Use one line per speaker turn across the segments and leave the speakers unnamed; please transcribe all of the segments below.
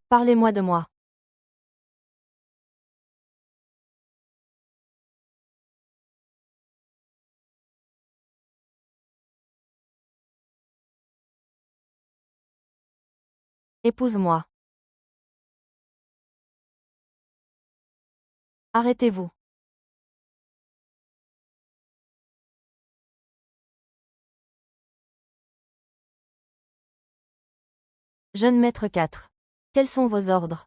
Parlez-moi de moi. Épouse-moi. Arrêtez-vous. Jeune maître 4. Quels sont vos ordres?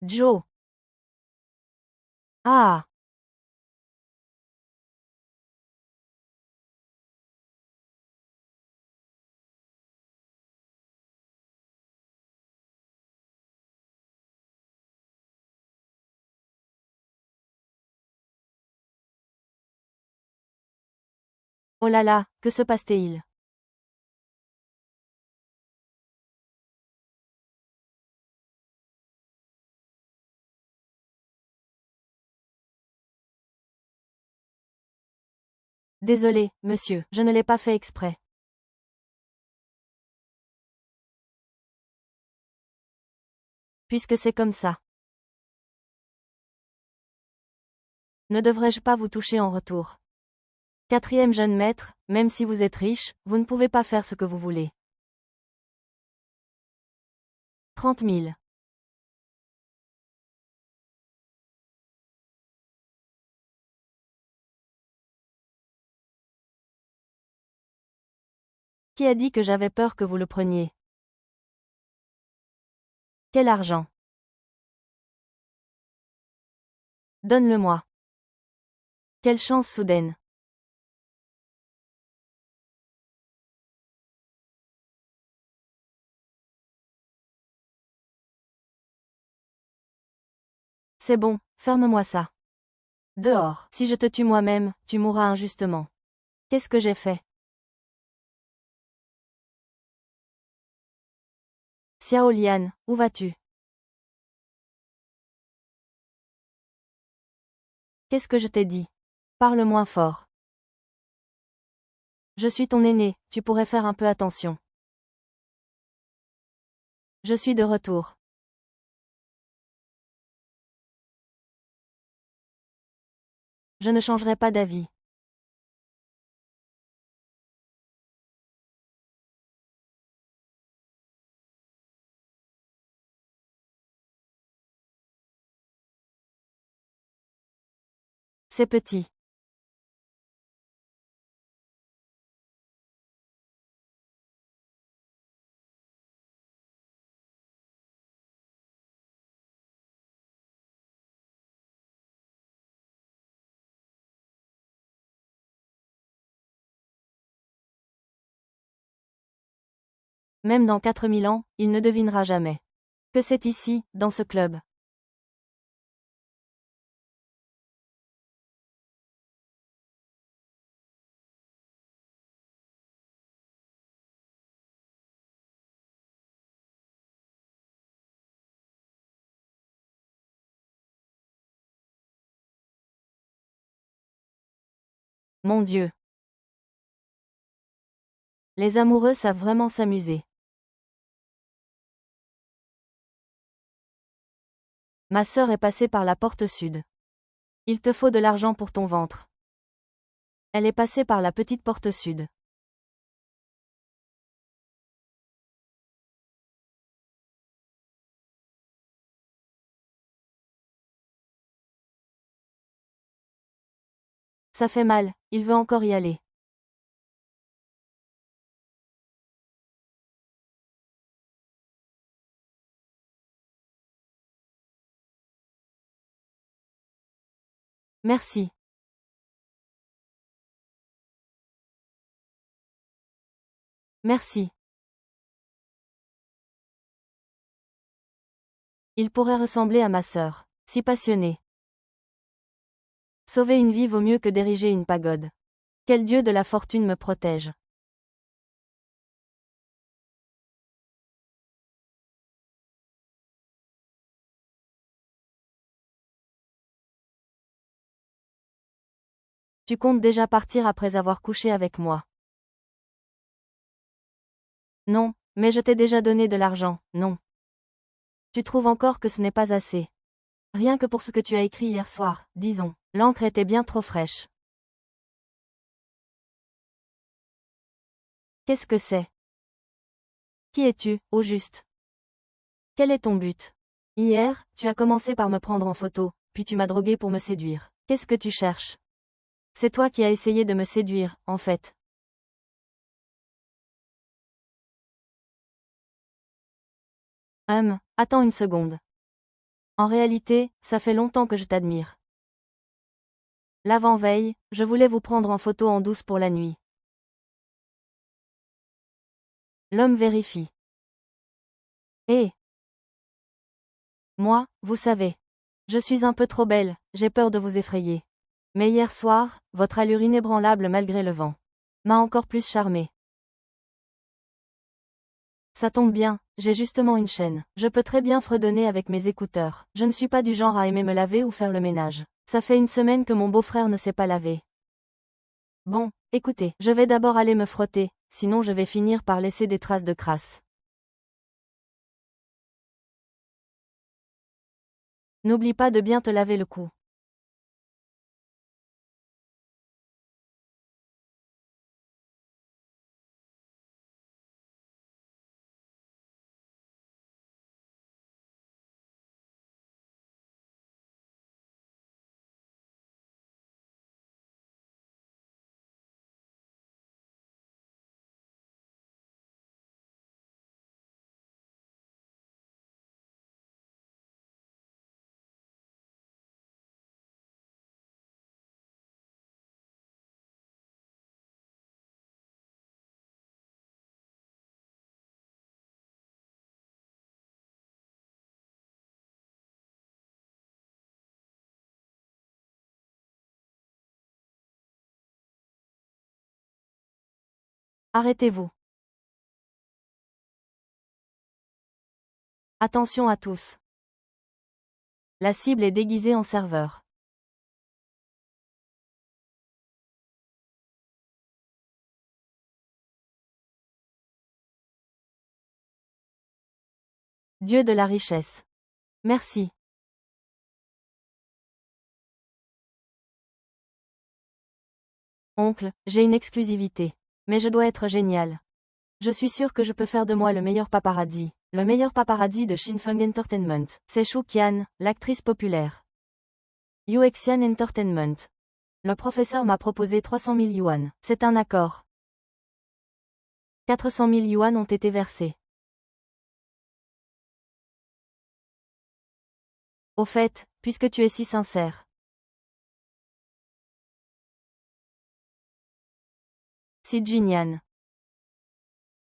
Joe. Ah. Oh là là, que se passe-t-il? Désolé, monsieur, je ne l'ai pas fait exprès. Puisque c'est comme ça. Ne devrais-je pas vous toucher en retour? Quatrième jeune maître, même si vous êtes riche, vous ne pouvez pas faire ce que vous voulez. 30 000. Qui a dit que j'avais peur que vous le preniez? Quel argent? Donne-le-moi. Quelle chance soudaine. C'est bon, ferme-moi ça. Dehors. Si je te tue moi-même, tu mourras injustement. Qu'est-ce que j'ai fait? Xiao Lian, où vas-tu? Qu'est-ce que je t'ai dit? Parle moins fort. Je suis ton aîné, tu pourrais faire un peu attention. Je suis de retour. Je ne changerai pas d'avis. C'est petit. Même dans 4000 ans, il ne devinera jamais. Que c'est ici, dans ce club. Mon Dieu. Les amoureux savent vraiment s'amuser. Ma sœur est passée par la porte sud. Il te faut de l'argent pour ton ventre. Elle est passée par la petite porte sud. Ça fait mal, il veut encore y aller. Merci. Merci. Il pourrait ressembler à ma sœur. Si passionnée. Sauver une vie vaut mieux que d'ériger une pagode. Quel dieu de la fortune me protège. Tu comptes déjà partir après avoir couché avec moi. Non, mais je t'ai déjà donné de l'argent, non. Tu trouves encore que ce n'est pas assez. Rien que pour ce que tu as écrit hier soir, disons. L'encre était bien trop fraîche. Qu'est-ce que c'est? Qui es-tu, au juste? Quel est ton but? Hier, tu as commencé par me prendre en photo, puis tu m'as drogué pour me séduire. Qu'est-ce que tu cherches? C'est toi qui as essayé de me séduire, en fait. Attends une seconde. En réalité, ça fait longtemps que je t'admire. L'avant-veille, je voulais vous prendre en photo en douce pour la nuit. L'homme vérifie. Eh! Moi, vous savez. Je suis un peu trop belle, j'ai peur de vous effrayer. Mais hier soir, votre allure inébranlable malgré le vent m'a encore plus charmée. Ça tombe bien, j'ai justement une chaîne. Je peux très bien fredonner avec mes écouteurs. Je ne suis pas du genre à aimer me laver ou faire le ménage. Ça fait une semaine que mon beau-frère ne s'est pas lavé. Bon, écoutez, je vais d'abord aller me frotter, sinon je vais finir par laisser des traces de crasse. N'oublie pas de bien te laver le cou. Arrêtez-vous. Attention à tous. La cible est déguisée en serveur. Dieu de la richesse. Merci. Oncle, j'ai une exclusivité. Mais je dois être génial. Je suis sûr que je peux faire de moi le meilleur paparazzi. Le meilleur paparazzi de Shinfeng Entertainment. C'est Shu Qian, l'actrice populaire. Yuexian Entertainment. Le professeur m'a proposé 300 000 yuan. C'est un accord. 400 000 yuan ont été versés. Au fait, puisque tu es si sincère. Si Jinyan.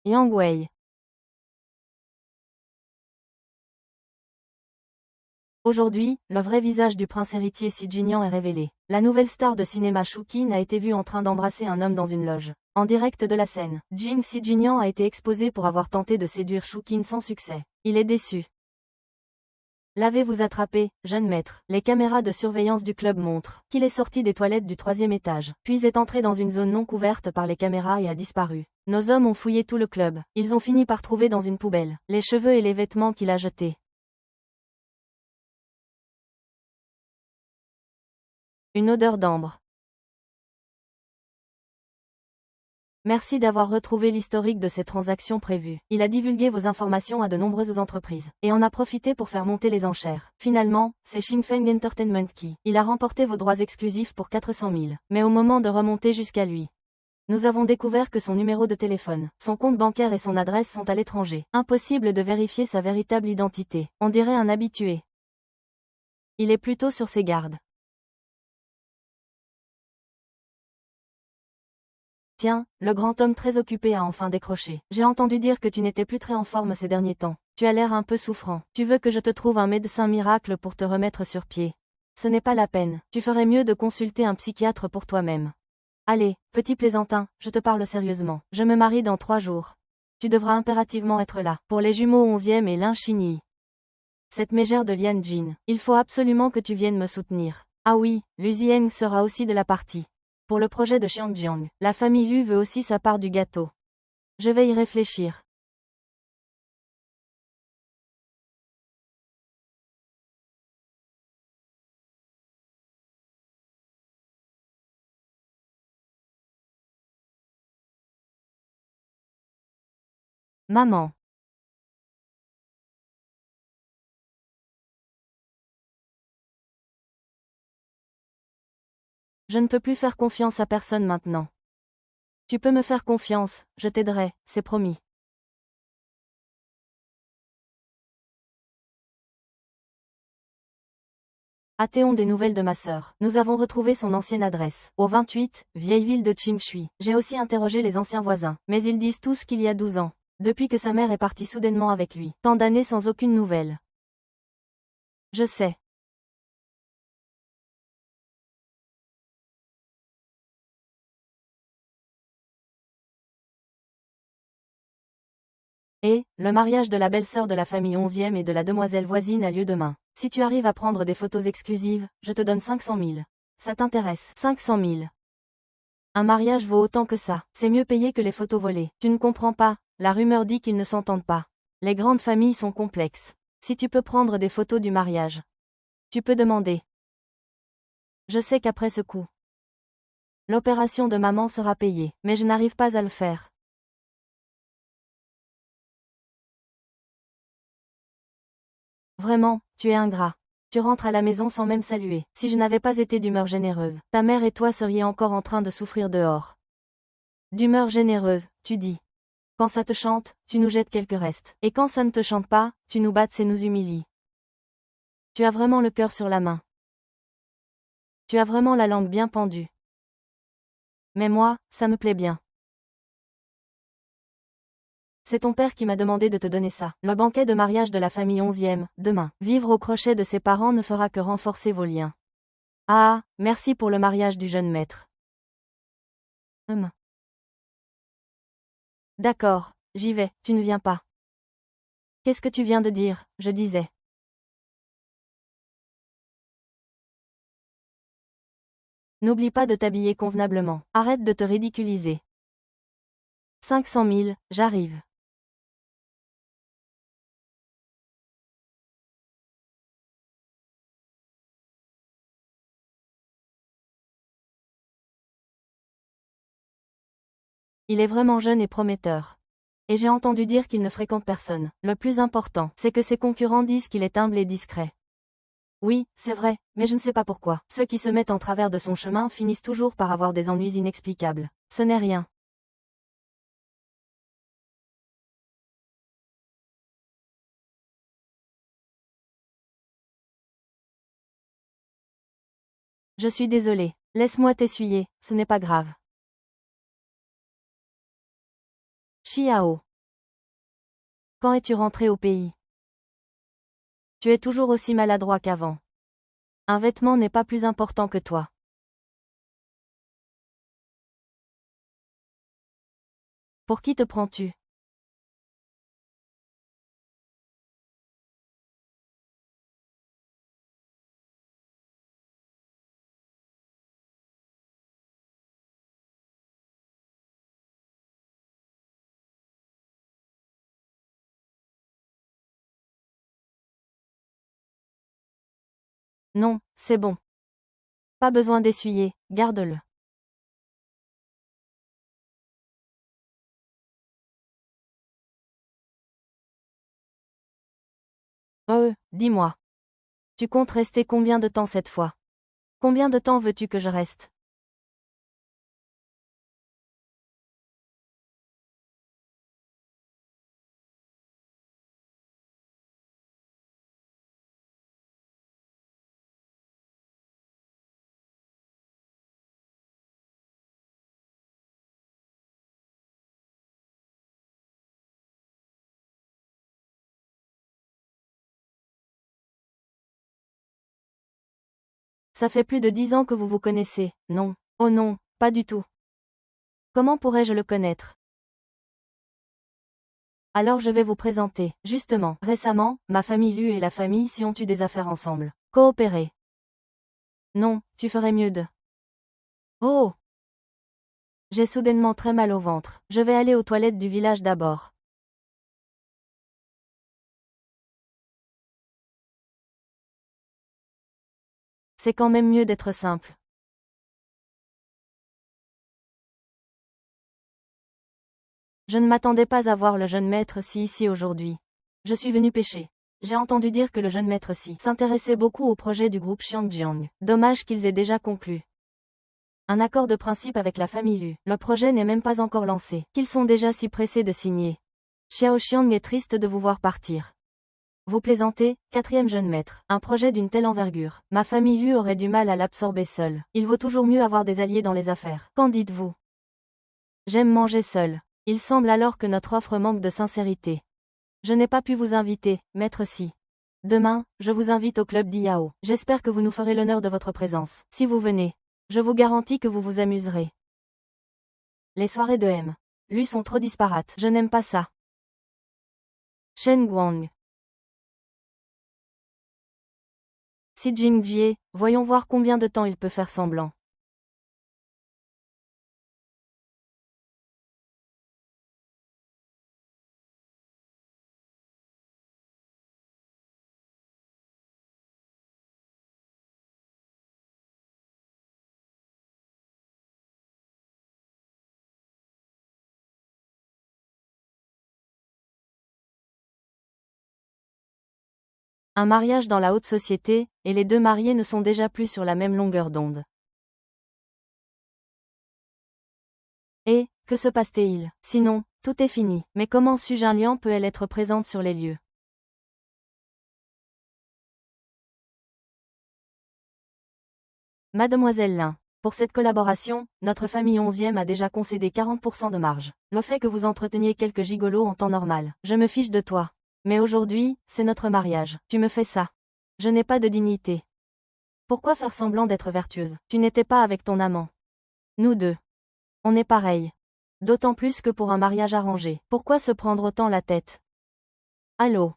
Yang Wei. Aujourd'hui, le vrai visage du prince héritier Si Jinyan est révélé. La nouvelle star de cinéma Shu Qin a été vue en train d'embrasser un homme dans une loge. En direct de la scène, Jin Si Jinyan a été exposé pour avoir tenté de séduire Shu Qin sans succès. Il est déçu. L'avez-vous attrapé, jeune maître? Les caméras de surveillance du club montrent qu'il est sorti des toilettes du 3e étage, puis est entré dans une zone non couverte par les caméras et a disparu. Nos hommes ont fouillé tout le club. Ils ont fini par trouver dans une poubelle les cheveux et les vêtements qu'il a jetés. Une odeur d'ambre. Merci d'avoir retrouvé l'historique de ces transactions prévues. Il a divulgué vos informations à de nombreuses entreprises, et en a profité pour faire monter les enchères. Finalement, c'est Shinfeng Entertainment qui. Il a remporté vos droits exclusifs pour 400 000. Mais au moment de remonter jusqu'à lui, nous avons découvert que son numéro de téléphone, son compte bancaire et son adresse sont à l'étranger. Impossible de vérifier sa véritable identité. On dirait un habitué. Il est plutôt sur ses gardes. Tiens, le grand homme très occupé a enfin décroché. J'ai entendu dire que tu n'étais plus très en forme ces derniers temps. Tu as l'air un peu souffrant. Tu veux que je te trouve un médecin miracle pour te remettre sur pied? Ce n'est pas la peine. Tu ferais mieux de consulter un psychiatre pour toi-même. Allez, petit plaisantin, je te parle sérieusement. Je me marie dans 3 jours. Tu devras impérativement être là. Pour les jumeaux 11e et Lin Xinyi. Cette mégère de Lian Jin. Il faut absolument que tu viennes me soutenir. Ah oui, Lu Zieng sera aussi de la partie. Pour le projet de Xiangjiang, la famille Lu veut aussi sa part du gâteau. Je vais y réfléchir. Maman. Je ne peux plus faire confiance à personne maintenant. Tu peux me faire confiance, je t'aiderai, c'est promis. Athéon des nouvelles de ma sœur. Nous avons retrouvé son ancienne adresse. Au 28, vieille ville de Qingshui. J'ai aussi interrogé les anciens voisins. Mais ils disent tous qu'il y a 12 ans. Depuis que sa mère est partie soudainement avec lui. Tant d'années sans aucune nouvelle. Je sais. Et, le mariage de la belle-sœur de la famille 11e et de la demoiselle voisine a lieu demain. Si tu arrives à prendre des photos exclusives, je te donne 500 000. Ça t'intéresse? 500 000. Un mariage vaut autant que ça. C'est mieux payé que les photos volées. Tu ne comprends pas, la rumeur dit qu'ils ne s'entendent pas. Les grandes familles sont complexes. Si tu peux prendre des photos du mariage. Tu peux demander. Je sais qu'après ce coup, l'opération de maman sera payée, mais je n'arrive pas à le faire. Vraiment, tu es ingrat. Tu rentres à la maison sans même saluer. Si je n'avais pas été d'humeur généreuse, ta mère et toi seriez encore en train de souffrir dehors. D'humeur généreuse, tu dis. Quand ça te chante, tu nous jettes quelques restes. Et quand ça ne te chante pas, tu nous battes et nous humilies. Tu as vraiment le cœur sur la main. Tu as vraiment la langue bien pendue. Mais moi, ça me plaît bien. C'est ton père qui m'a demandé de te donner ça. Le banquet de mariage de la famille 11e, demain. Vivre au crochet de ses parents ne fera que renforcer vos liens. Ah, merci pour le mariage du jeune maître. D'accord, j'y vais, tu ne viens pas. Qu'est-ce que tu viens de dire, je disais. N'oublie pas de t'habiller convenablement. Arrête de te ridiculiser. 500 000, j'arrive. Il est vraiment jeune et prometteur. Et j'ai entendu dire qu'il ne fréquente personne. Le plus important, c'est que ses concurrents disent qu'il est humble et discret. Oui, c'est vrai, mais je ne sais pas pourquoi. Ceux qui se mettent en travers de son chemin finissent toujours par avoir des ennuis inexplicables. Ce n'est rien. Je suis désolé. Laisse-moi t'essuyer, ce n'est pas grave. Chiao. Quand es-tu rentré au pays? Tu es toujours aussi maladroit qu'avant. Un vêtement n'est pas plus important que toi. Pour qui te prends-tu? Non, c'est bon. Pas besoin d'essuyer, garde-le. Dis-moi. Tu comptes rester combien de temps cette fois? Combien de temps veux-tu que je reste? Ça fait plus de 10 ans que vous vous connaissez, non? Oh non, pas du tout. Comment pourrais-je le connaître? Alors je vais vous présenter. Justement, récemment, ma famille Lu et la famille Si ont eu des affaires ensemble. Coopérer. Non, tu ferais mieux de. Oh! J'ai soudainement très mal au ventre. Je vais aller aux toilettes du village d'abord. C'est quand même mieux d'être simple. Je ne m'attendais pas à voir le jeune maître Si ici aujourd'hui. Je suis venu pêcher. J'ai entendu dire que le jeune maître Si s'intéressait beaucoup au projet du groupe Xiangjiang. Dommage qu'ils aient déjà conclu un accord de principe avec la famille Lu. Le projet n'est même pas encore lancé, qu'ils sont déjà si pressés de signer. Xiao Xiang est triste de vous voir partir. Vous plaisantez, quatrième jeune maître. Un projet d'une telle envergure, ma famille Lu aurait du mal à l'absorber seule. Il vaut toujours mieux avoir des alliés dans les affaires. Qu'en dites-vous? J'aime manger seul. Il semble alors que notre offre manque de sincérité. Je n'ai pas pu vous inviter, maître Si. Demain, je vous invite au club d'Iao. J'espère que vous nous ferez l'honneur de votre présence. Si vous venez, je vous garantis que vous vous amuserez. Les soirées de M. Lu sont trop disparates. Je n'aime pas ça. Shen Guang. Si Jingjie, voyons voir combien de temps il peut faire semblant. Un mariage dans la haute société, et les deux mariés ne sont déjà plus sur la même longueur d'onde. Et, que se passe-t-il? Sinon, tout est fini. Mais comment Su Jinliang peut-elle être présente sur les lieux? Mademoiselle Lin, pour cette collaboration, notre famille 11e a déjà concédé 40% de marge. Le fait que vous entreteniez quelques gigolos en temps normal, je me fiche de toi. Mais aujourd'hui, c'est notre mariage. Tu me fais ça. Je n'ai pas de dignité. Pourquoi faire semblant d'être vertueuse? Tu n'étais pas avec ton amant. Nous deux. On est pareil. D'autant plus que pour un mariage arrangé. Pourquoi se prendre autant la tête? Allô?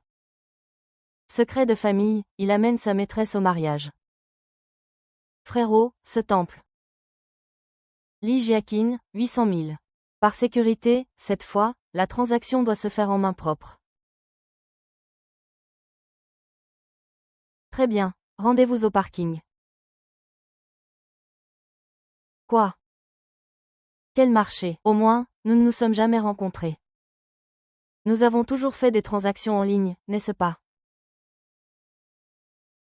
Secret de famille, il amène sa maîtresse au mariage. Frérot, ce temple. Li Jiaqin, 800 000. Par sécurité, cette fois, la transaction doit se faire en main propre. Très bien, rendez-vous au parking. Quoi? Quel marché? Au moins, nous ne nous sommes jamais rencontrés. Nous avons toujours fait des transactions en ligne, n'est-ce pas?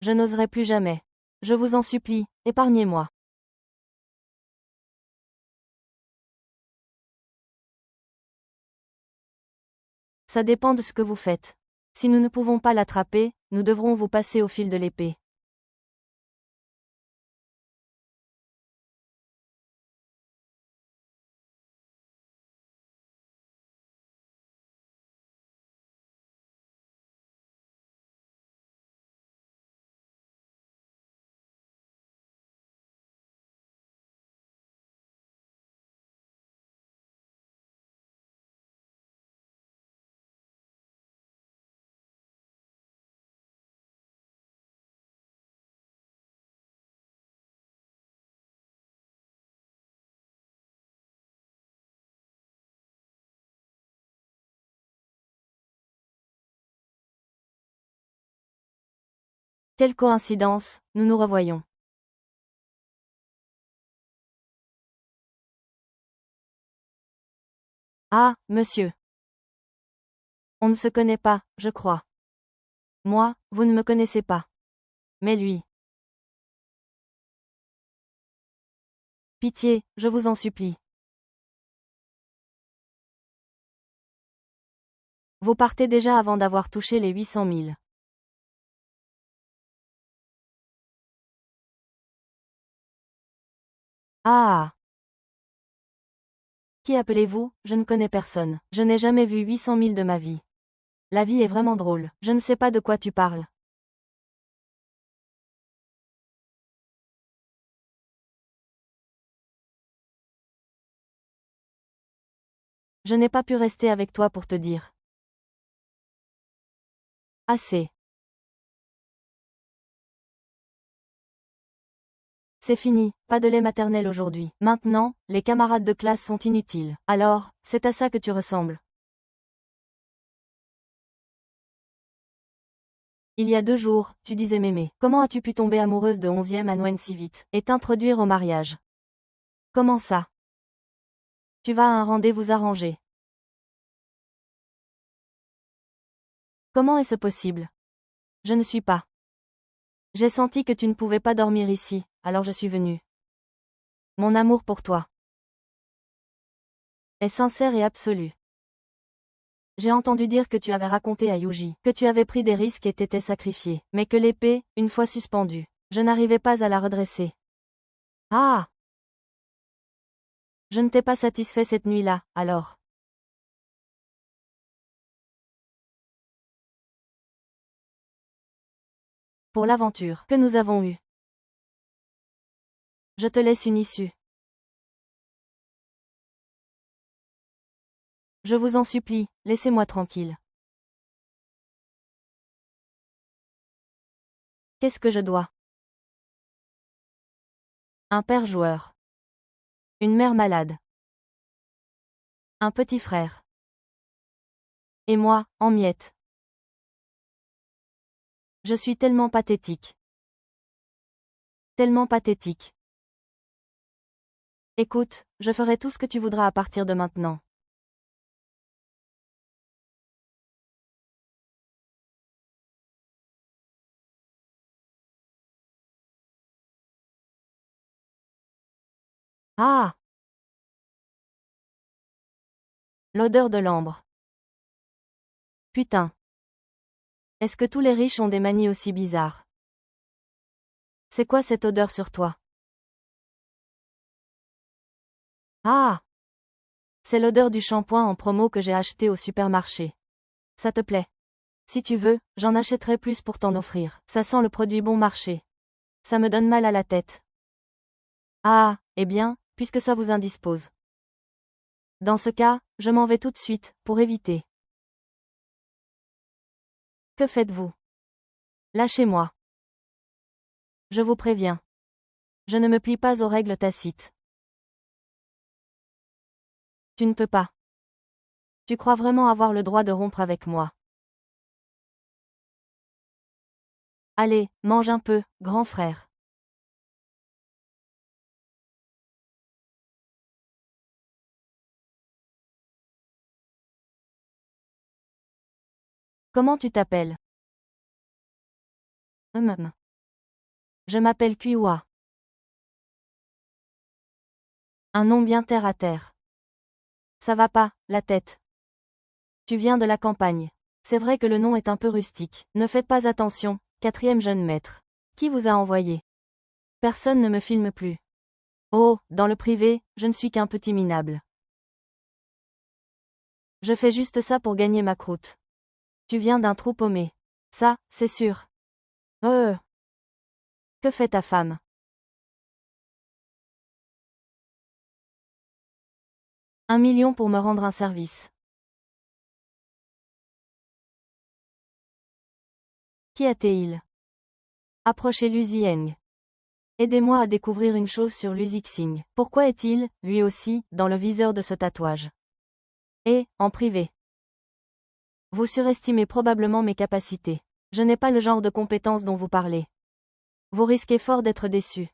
Je n'oserai plus jamais. Je vous en supplie, épargnez-moi. Ça dépend de ce que vous faites. Si nous ne pouvons pas l'attraper, nous devrons vous passer au fil de l'épée. Quelle coïncidence, nous nous revoyons. Ah, monsieur. On ne se connaît pas, je crois. Moi, vous ne me connaissez pas. Mais lui. Pitié, je vous en supplie. Vous partez déjà avant d'avoir touché les 800 000. Ah! Qui appelez-vous? Je ne connais personne. Je n'ai jamais vu 800 000 de ma vie. La vie est vraiment drôle. Je ne sais pas de quoi tu parles. Je n'ai pas pu rester avec toi pour te dire. Assez. C'est fini, pas de lait maternel aujourd'hui. Maintenant, les camarades de classe sont inutiles. Alors, c'est à ça que tu ressembles. Il y a 2 jours, tu disais m'aimer. Comment as-tu pu tomber amoureuse de 11e à Noël si vite, et t'introduire au mariage? Comment ça? Tu vas à un rendez-vous arrangé. Comment est-ce possible? Je ne suis pas. J'ai senti que tu ne pouvais pas dormir ici, alors je suis venue. Mon amour pour toi est sincère et absolu. J'ai entendu dire que tu avais raconté à Yuji que tu avais pris des risques et t'étais sacrifié, mais que l'épée, une fois suspendue, je n'arrivais pas à la redresser. Ah! Je ne t'ai pas satisfait cette nuit-là, alors. Pour l'aventure que nous avons eue. Je te laisse une issue. Je vous en supplie, laissez-moi tranquille. Qu'est-ce que je dois? Un père joueur. Une mère malade. Un petit frère. Et moi, en miettes. Je suis tellement pathétique. Tellement pathétique. Écoute, je ferai tout ce que tu voudras à partir de maintenant. Ah! L'odeur de l'ambre. Putain. Est-ce que tous les riches ont des manies aussi bizarres? C'est quoi cette odeur sur toi? Ah! C'est l'odeur du shampoing en promo que j'ai acheté au supermarché. Ça te plaît? Si tu veux, j'en achèterai plus pour t'en offrir. Ça sent le produit bon marché. Ça me donne mal à la tête. Ah, eh bien, puisque ça vous indispose. Dans ce cas, je m'en vais tout de suite, pour éviter. Que faites-vous? Lâchez-moi. Je vous préviens. Je ne me plie pas aux règles tacites. Tu ne peux pas. Tu crois vraiment avoir le droit de rompre avec moi? Allez, mange un peu, grand frère. Comment tu t'appelles? Hum. Je m'appelle Kuiwa. Un nom bien terre à terre. Ça va pas, la tête. Tu viens de la campagne. C'est vrai que le nom est un peu rustique. Ne faites pas attention, quatrième jeune maître. Qui vous a envoyé? Personne ne me filme plus. Oh, dans le privé, je ne suis qu'un petit minable. Je fais juste ça pour gagner ma croûte. Tu viens d'un trou paumé. Ça, c'est sûr. Euh. Que fait ta femme? 1 million pour me rendre un service. Qui a-t-il? Approchez Lu Zieng. Aidez-moi à découvrir une chose sur Lu Zixing. Pourquoi est-il, lui aussi, dans le viseur de ce tatouage? Et, en privé. Vous surestimez probablement mes capacités. Je n'ai pas le genre de compétences dont vous parlez. Vous risquez fort d'être déçu.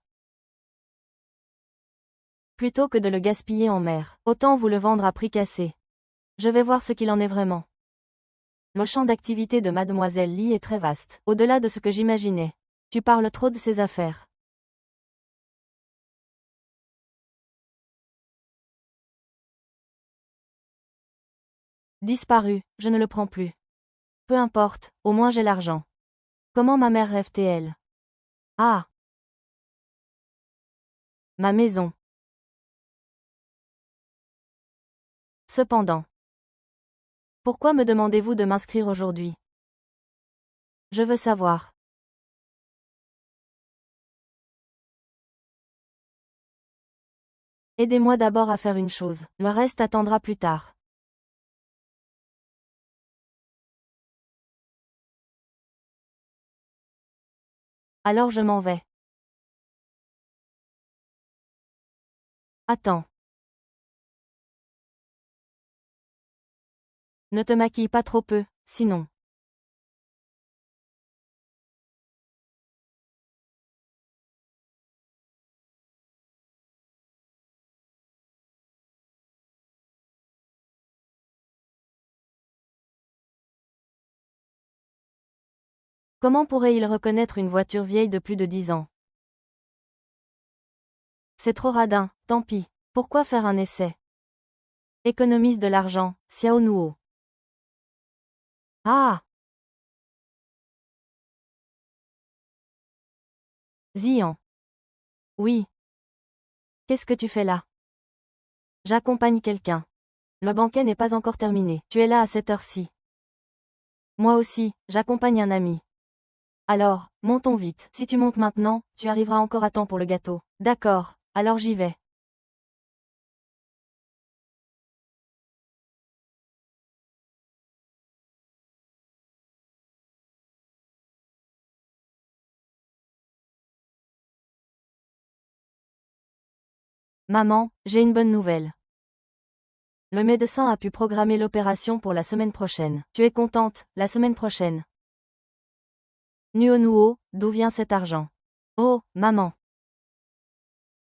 Plutôt que de le gaspiller en mer, autant vous le vendre à prix cassé. Je vais voir ce qu'il en est vraiment. Le champ d'activité de Mademoiselle Lee est très vaste, au-delà de ce que j'imaginais. Tu parles trop de ses affaires. Disparu, je ne le prends plus. Peu importe, au moins j'ai l'argent. Comment ma mère rêve-t-elle? Ah! Ma maison. Cependant. Pourquoi me demandez-vous de m'inscrire aujourd'hui? Je veux savoir. Aidez-moi d'abord à faire une chose, le reste attendra plus tard. Alors je m'en vais. Attends. Ne te maquille pas trop peu, sinon. Comment pourrait-il reconnaître une voiture vieille de plus de 10 ans? C'est trop radin, tant pis. Pourquoi faire un essai? Économise de l'argent, Xiao Nuo. Ah! Zian. Oui. Qu'est-ce que tu fais là? J'accompagne quelqu'un. Le banquet n'est pas encore terminé. Tu es là à cette heure-ci. Moi aussi, j'accompagne un ami. Alors, montons vite. Si tu montes maintenant, tu arriveras encore à temps pour le gâteau. D'accord, alors j'y vais. Maman, j'ai une bonne nouvelle. Le médecin a pu programmer l'opération pour la semaine prochaine. Tu es contente, la semaine prochaine. Nuo, d'où vient cet argent? Oh, maman.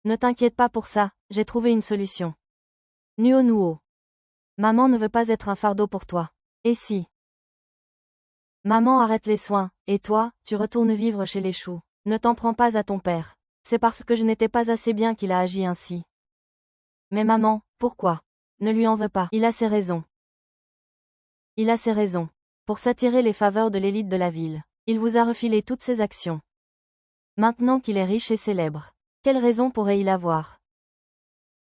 Ne t'inquiète pas pour ça, j'ai trouvé une solution. Nuo. Maman ne veut pas être un fardeau pour toi. Et si? Maman arrête les soins, et toi, tu retournes vivre chez les choux. Ne t'en prends pas à ton père. C'est parce que je n'étais pas assez bien qu'il a agi ainsi. Mais maman, pourquoi? Ne lui en veux pas. Il a ses raisons. Il a ses raisons. Pour s'attirer les faveurs de l'élite de la ville. Il vous a refilé toutes ses actions. Maintenant qu'il est riche et célèbre. Quelle raison pourrait-il avoir?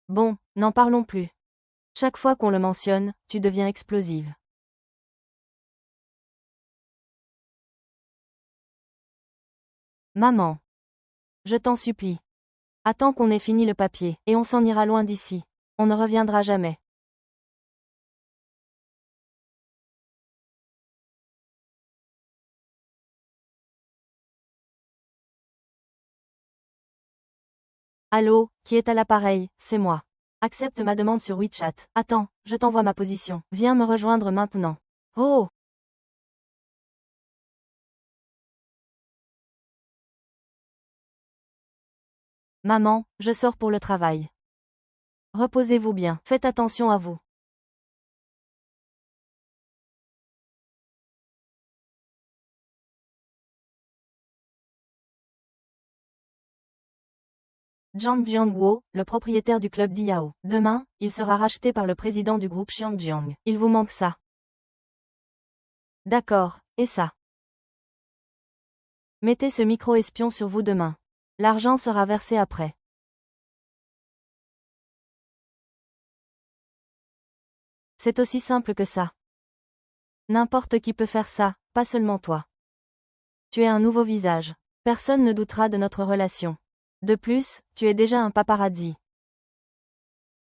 Bon, n'en parlons plus. Chaque fois qu'on le mentionne, tu deviens explosive. Maman. Je t'en supplie. Attends qu'on ait fini le papier, et on s'en ira loin d'ici. On ne reviendra jamais. Allô, qui est à l'appareil? C'est moi. Accepte ma demande sur WeChat. Attends, je t'envoie ma position. Viens me rejoindre maintenant. Oh! Maman, je sors pour le travail. Reposez-vous bien. Faites attention à vous. Zhang Jiangguo, le propriétaire du club d'Iyao. Demain, il sera racheté par le président du groupe Xiangjiang. Il vous manque ça. D'accord, et ça? Mettez ce micro-espion sur vous demain. L'argent sera versé après. C'est aussi simple que ça. N'importe qui peut faire ça, pas seulement toi. Tu es un nouveau visage. Personne ne doutera de notre relation. De plus, tu es déjà un paparazzi.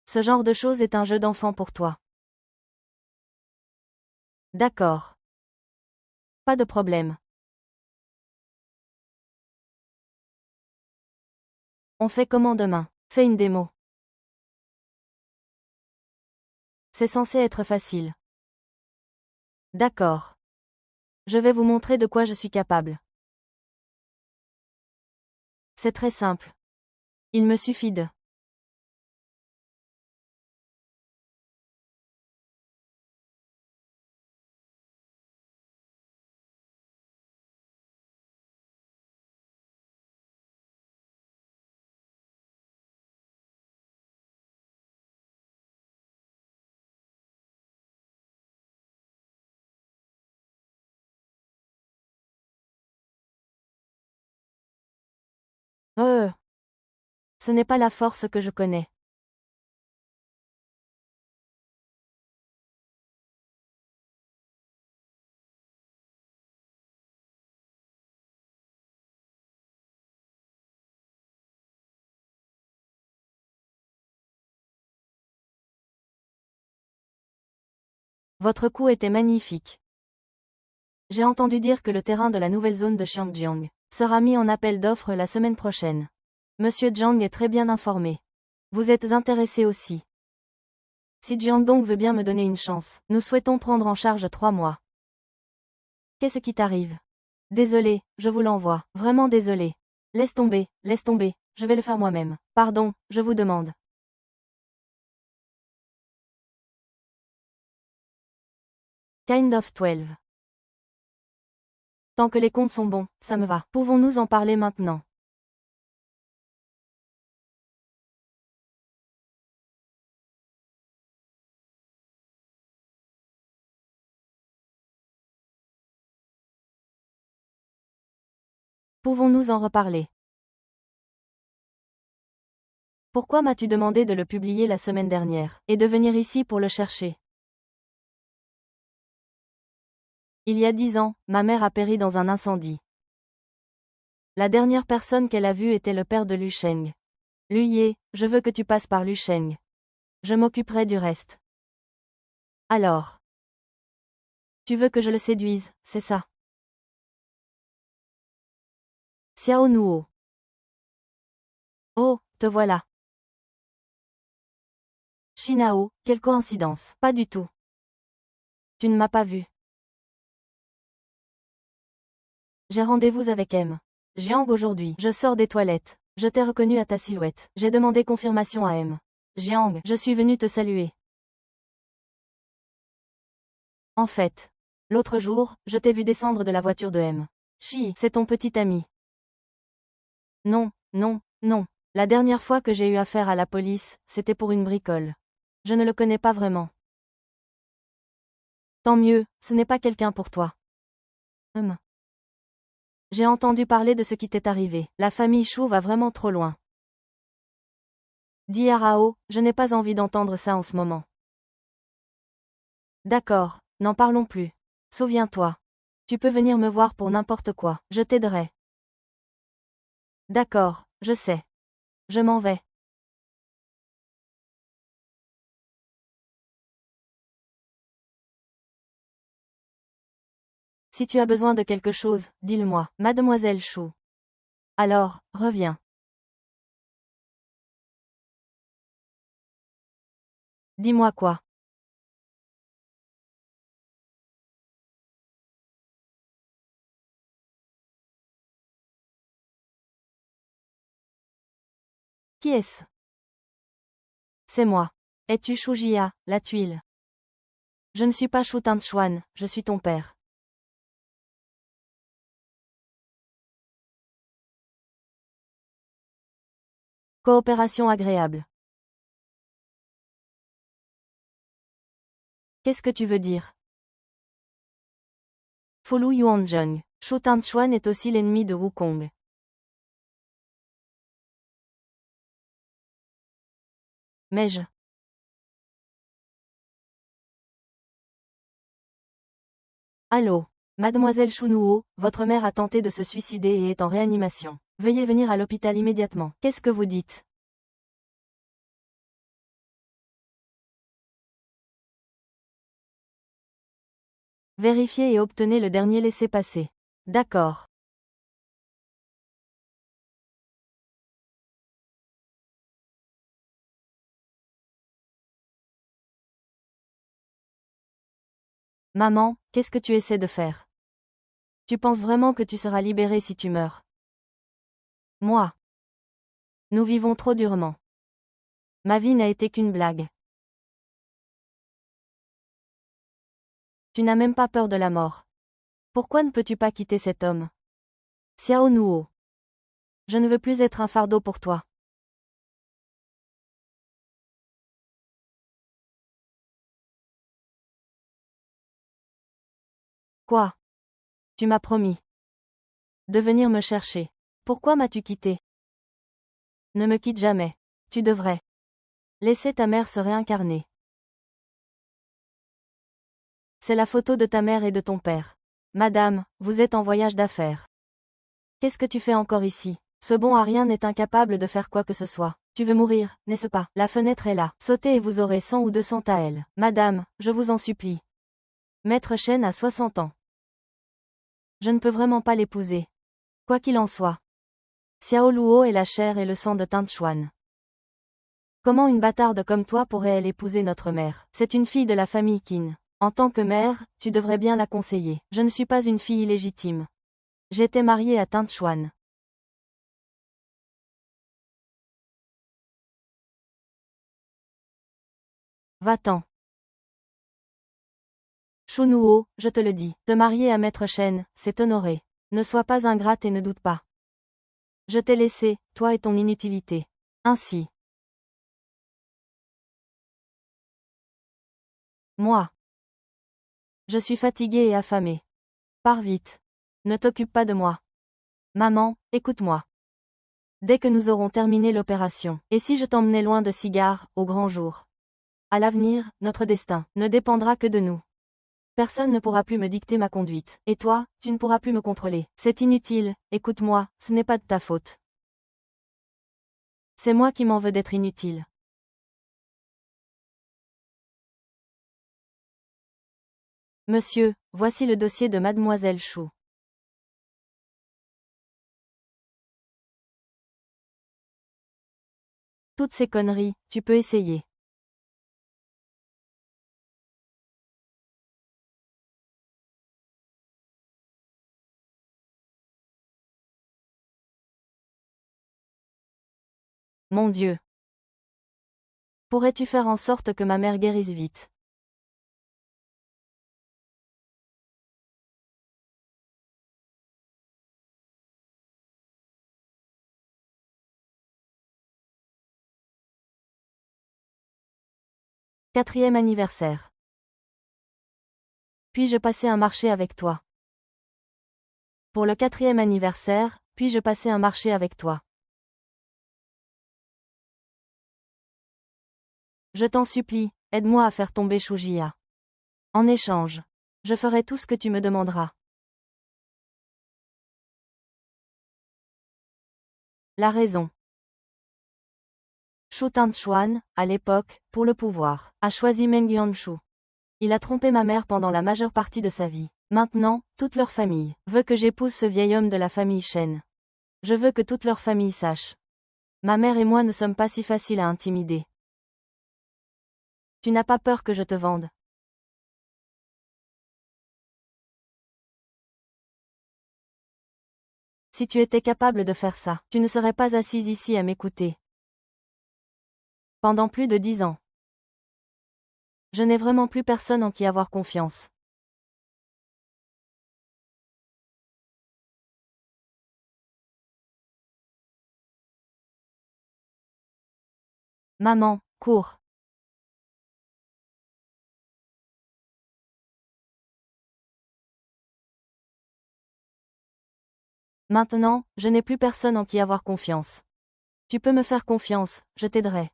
Ce genre de choses est un jeu d'enfant pour toi. D'accord. Pas de problème. On fait comment demain? Fais une démo. C'est censé être facile. D'accord. Je vais vous montrer de quoi je suis capable. C'est très simple. Il me suffit de... Ce n'est pas la force que je connais. Votre coup était magnifique. J'ai entendu dire que le terrain de la nouvelle zone de Xiangjiang sera mis en appel d'offres la semaine prochaine. Monsieur Zhang est très bien informé. Vous êtes intéressé aussi. Si Jiangdong veut bien me donner une chance, nous souhaitons prendre en charge 3 mois. Qu'est-ce qui t'arrive? Désolé, je vous l'envoie. Vraiment désolé. Laisse tomber, je vais le faire moi-même. Pardon, je vous demande. Kind of 12. Tant que les comptes sont bons, ça me va. Pouvons-nous en parler maintenant? Pouvons-nous en reparler? Pourquoi m'as-tu demandé de le publier la semaine dernière, et de venir ici pour le chercher? Il y a 10 ans, ma mère a péri dans un incendie. La dernière personne qu'elle a vue était le père de Lu Sheng. Lu Ye, je veux que tu passes par Lu Sheng. Je m'occuperai du reste. Alors. Tu veux que je le séduise, c'est ça? Xiao Nuo. Oh, te voilà. Shinao, quelle coïncidence. Pas du tout. Tu ne m'as pas vu. J'ai rendez-vous avec M. Jiang aujourd'hui. Je sors des toilettes. Je t'ai reconnu à ta silhouette. J'ai demandé confirmation à M. Jiang, je suis venu te saluer. En fait. L'autre jour, je t'ai vu descendre de la voiture de M. Chi, c'est ton petit ami. Non, non, non. La dernière fois que j'ai eu affaire à la police, c'était pour une bricole. Je ne le connais pas vraiment. Tant mieux, ce n'est pas quelqu'un pour toi. J'ai entendu parler de ce qui t'est arrivé. La famille Chou va vraiment trop loin. Dis à Rao, je n'ai pas envie d'entendre ça en ce moment. D'accord, n'en parlons plus. Souviens-toi. Tu peux venir me voir pour n'importe quoi, je t'aiderai. D'accord, je sais. Je m'en vais. Si tu as besoin de quelque chose, dis-le-moi, mademoiselle Chou. Alors, reviens. Dis-moi quoi. Qui est-ce? C'est moi. Es-tu Chou Jia, la tuile? Je ne suis pas Chou Chuan, je suis ton père. Coopération agréable. Qu'est-ce que tu veux dire? Fulu Yuanzheng. Shu Chuan est aussi l'ennemi de Wukong. Mais je... Allô? Mademoiselle Shunuo, votre mère a tenté de se suicider et est en réanimation. Veuillez venir à l'hôpital immédiatement. Qu'est-ce que vous dites? Vérifiez et obtenez le dernier laissez-passer. D'accord. Maman, qu'est-ce que tu essaies de faire? Tu penses vraiment que tu seras libérée si tu meurs? Moi. Nous vivons trop durement. Ma vie n'a été qu'une blague. Tu n'as même pas peur de la mort. Pourquoi ne peux-tu pas quitter cet homme? Xiao Nuo. Je ne veux plus être un fardeau pour toi. Quoi? Tu m'as promis de venir me chercher. Pourquoi m'as-tu quitté? Ne me quitte jamais. Tu devrais laisser ta mère se réincarner. C'est la photo de ta mère et de ton père. Madame, vous êtes en voyage d'affaires. Qu'est-ce que tu fais encore ici? Ce bon à rien n'est incapable de faire quoi que ce soit. Tu veux mourir, n'est-ce pas? La fenêtre est là. Sautez et vous aurez 100 ou 200 à elle. Madame, je vous en supplie. Maître Chen a 60 ans. Je ne peux vraiment pas l'épouser. Quoi qu'il en soit. Xiao Luo est la chair et le sang de Chuan. Comment une bâtarde comme toi pourrait-elle épouser notre mère? C'est une fille de la famille Qin. En tant que mère, tu devrais bien la conseiller. Je ne suis pas une fille illégitime. J'étais mariée à Chuan. Va-t'en. Shunuo, je te le dis, te marier à Maître Chen, c'est honoré. Ne sois pas ingrate et ne doute pas. Je t'ai laissé, toi et ton inutilité. Ainsi. Moi. Je suis fatiguée et affamée. Pars vite. Ne t'occupe pas de moi. Maman, écoute-moi. Dès que nous aurons terminé l'opération, et si je t'emmenais loin de Cigar, au grand jour? À l'avenir, notre destin ne dépendra que de nous. Personne ne pourra plus me dicter ma conduite. Et toi, tu ne pourras plus me contrôler. C'est inutile, écoute-moi, ce n'est pas de ta faute. C'est moi qui m'en veux d'être inutile. Monsieur, voici le dossier de Mademoiselle Chou. Toutes ces conneries, tu peux essayer. Mon Dieu. Pourrais-tu faire en sorte que ma mère guérisse vite? Quatrième anniversaire. Puis-je passer un marché avec toi? Pour le quatrième anniversaire, puis-je passer un marché avec toi? Je t'en supplie, aide-moi à faire tomber Shujiya. En échange, je ferai tout ce que tu me demanderas. La raison. Shu Tang-chuan, à l'époque, pour le pouvoir, a choisi Meng Yuanshu. Il a trompé ma mère pendant la majeure partie de sa vie. Maintenant, toute leur famille veut que j'épouse ce vieil homme de la famille Shen. Je veux que toute leur famille sache. Ma mère et moi ne sommes pas si faciles à intimider. Tu n'as pas peur que je te vende? Si tu étais capable de faire ça, tu ne serais pas assise ici à m'écouter. Pendant plus de 10 ans. Je n'ai vraiment plus personne en qui avoir confiance. Maman, cours. Maintenant, je n'ai plus personne en qui avoir confiance. Tu peux me faire confiance, je t'aiderai.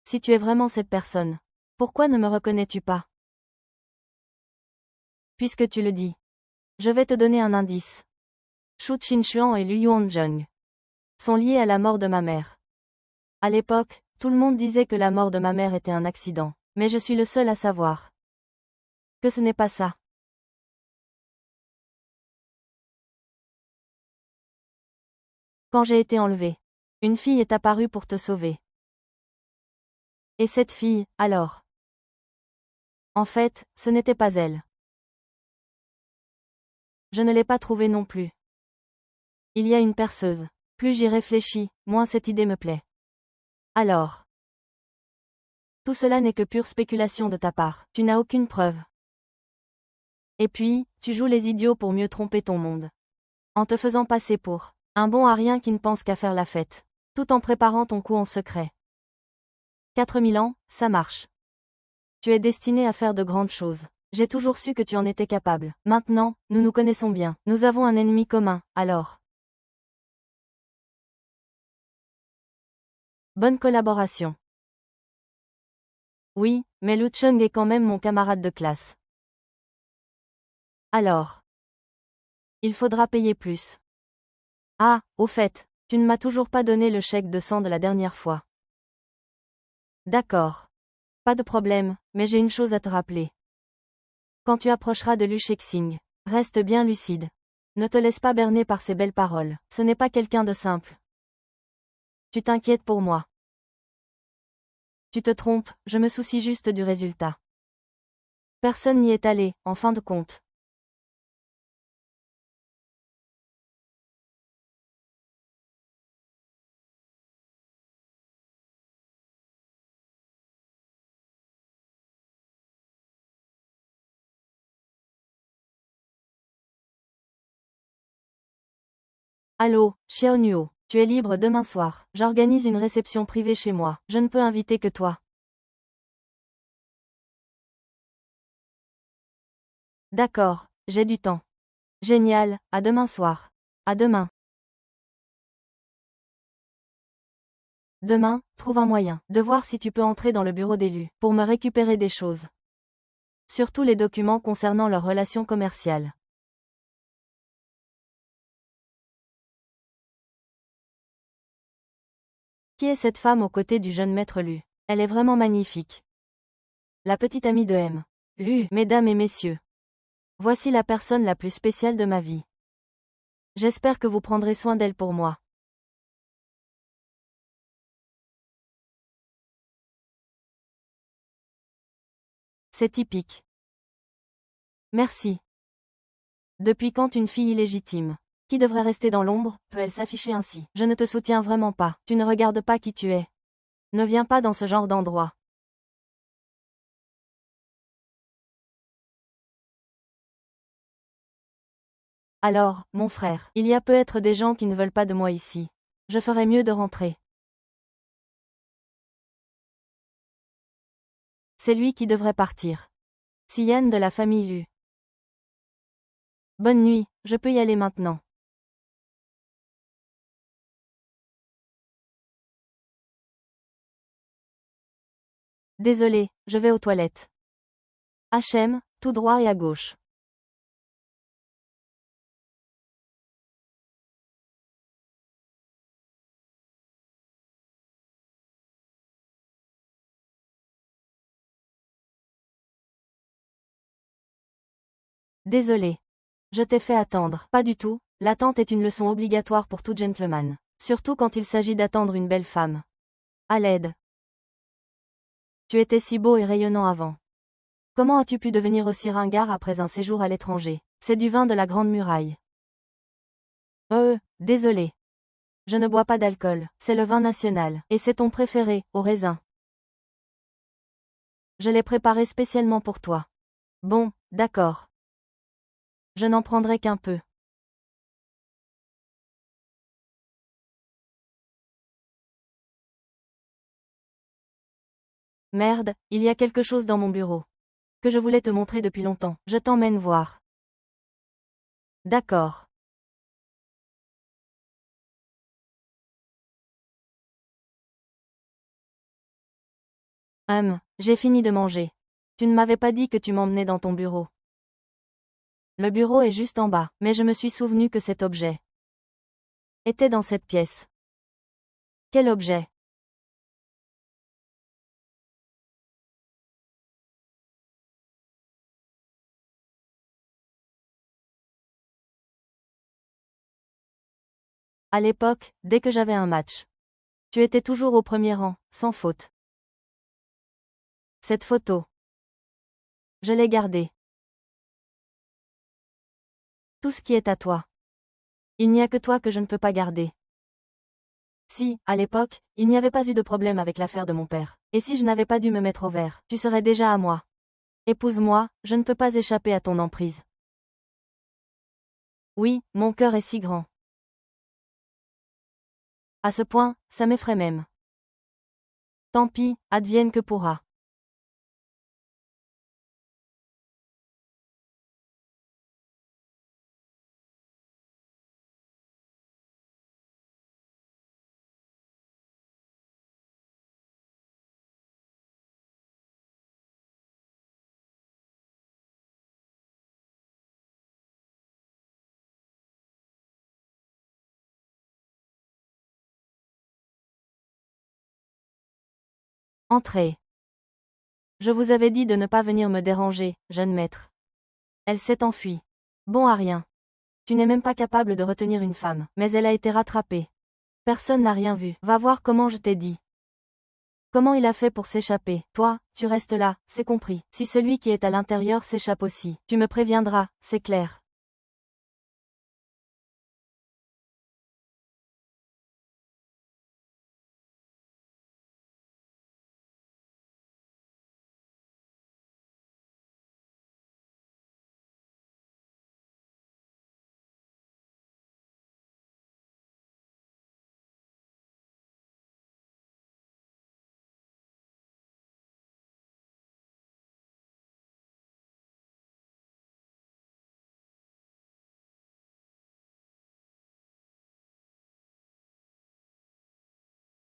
Si tu es vraiment cette personne, pourquoi ne me reconnais-tu pas? Puisque tu le dis. Je vais te donner un indice. Shu Qinchuan et Liu Yuanzheng sont liés à la mort de ma mère. À l'époque, tout le monde disait que la mort de ma mère était un accident, mais je suis le seul à savoir que ce n'est pas ça. Quand j'ai été enlevée, une fille est apparue pour te sauver. Et cette fille, alors? En fait, ce n'était pas elle. Je ne l'ai pas trouvée non plus. Il y a une perceuse. Plus j'y réfléchis, moins cette idée me plaît. Alors. Tout cela n'est que pure spéculation de ta part. Tu n'as aucune preuve. Et puis, tu joues les idiots pour mieux tromper ton monde. En te faisant passer pour un bon à rien qui ne pense qu'à faire la fête. Tout en préparant ton coup en secret. 4000 ans, ça marche. Tu es destiné à faire de grandes choses. J'ai toujours su que tu en étais capable. Maintenant, nous nous connaissons bien. Nous avons un ennemi commun, alors. Bonne collaboration. Oui, mais Lu Cheng est quand même mon camarade de classe. Alors. Il faudra payer plus. Ah, au fait, tu ne m'as toujours pas donné le chèque de 100 de la dernière fois. D'accord. Pas de problème, mais j'ai une chose à te rappeler. Quand tu approcheras de Lu Shexing, reste bien lucide. Ne te laisse pas berner par ces belles paroles. Ce n'est pas quelqu'un de simple. Tu t'inquiètes pour moi. Tu te trompes, je me soucie juste du résultat. Personne n'y est allé, en fin de compte. Allô, Xiaonuo, tu es libre demain soir. J'organise une réception privée chez moi. Je ne peux inviter que toi. D'accord, j'ai du temps. Génial, à demain soir. À demain. Demain, trouve un moyen de voir si tu peux entrer dans le bureau d'élu pour me récupérer des choses. Surtout les documents concernant leurs relations commerciales. Qui est cette femme aux côtés du jeune maître Lu? Elle est vraiment magnifique. La petite amie de M. Lu, mesdames et messieurs. Voici la personne la plus spéciale de ma vie. J'espère que vous prendrez soin d'elle pour moi. C'est typique. Merci. Depuis quand une fille illégitime, qui devrait rester dans l'ombre, peut-elle s'afficher ainsi? Je ne te soutiens vraiment pas. Tu ne regardes pas qui tu es. Ne viens pas dans ce genre d'endroit. Alors, mon frère, il y a peut-être des gens qui ne veulent pas de moi ici. Je ferais mieux de rentrer. C'est lui qui devrait partir. Sian de la famille Lu. Bonne nuit, je peux y aller maintenant. Désolé, je vais aux toilettes. HM, tout droit et à gauche. Désolé. Je t'ai fait attendre. Pas du tout, l'attente est une leçon obligatoire pour tout gentleman. Surtout quand il s'agit d'attendre une belle femme. À l'aide. Tu étais si beau et rayonnant avant. Comment as-tu pu devenir aussi ringard après un séjour à l'étranger? C'est du vin de la Grande Muraille. Désolé. Je ne bois pas d'alcool, c'est le vin national, et c'est ton préféré, au raisin. Je l'ai préparé spécialement pour toi. Bon, d'accord. Je n'en prendrai qu'un peu. Merde, il y a quelque chose dans mon bureau. Que je voulais te montrer depuis longtemps. Je t'emmène voir. D'accord. J'ai fini de manger. Tu ne m'avais pas dit que tu m'emmenais dans ton bureau. Le bureau est juste en bas, mais je me suis souvenu que cet objet était dans cette pièce. Quel objet? À l'époque, dès que j'avais un match. Tu étais toujours au premier rang, sans faute. Cette photo. Je l'ai gardée. Tout ce qui est à toi. Il n'y a que toi que je ne peux pas garder. Si, à l'époque, il n'y avait pas eu de problème avec l'affaire de mon père. Et si je n'avais pas dû me mettre au vert, tu serais déjà à moi. Épouse-moi, je ne peux pas échapper à ton emprise. Oui, mon cœur est si grand. À ce point, ça m'effraie même. Tant pis, advienne que pourra. Entrez. Je vous avais dit de ne pas venir me déranger, jeune maître. Elle s'est enfuie. Bon à rien. Tu n'es même pas capable de retenir une femme, mais elle a été rattrapée. Personne n'a rien vu. Va voir comment je t'ai dit. Comment il a fait pour s'échapper? Toi, tu restes là, c'est compris. Si celui qui est à l'intérieur s'échappe aussi, tu me préviendras, c'est clair.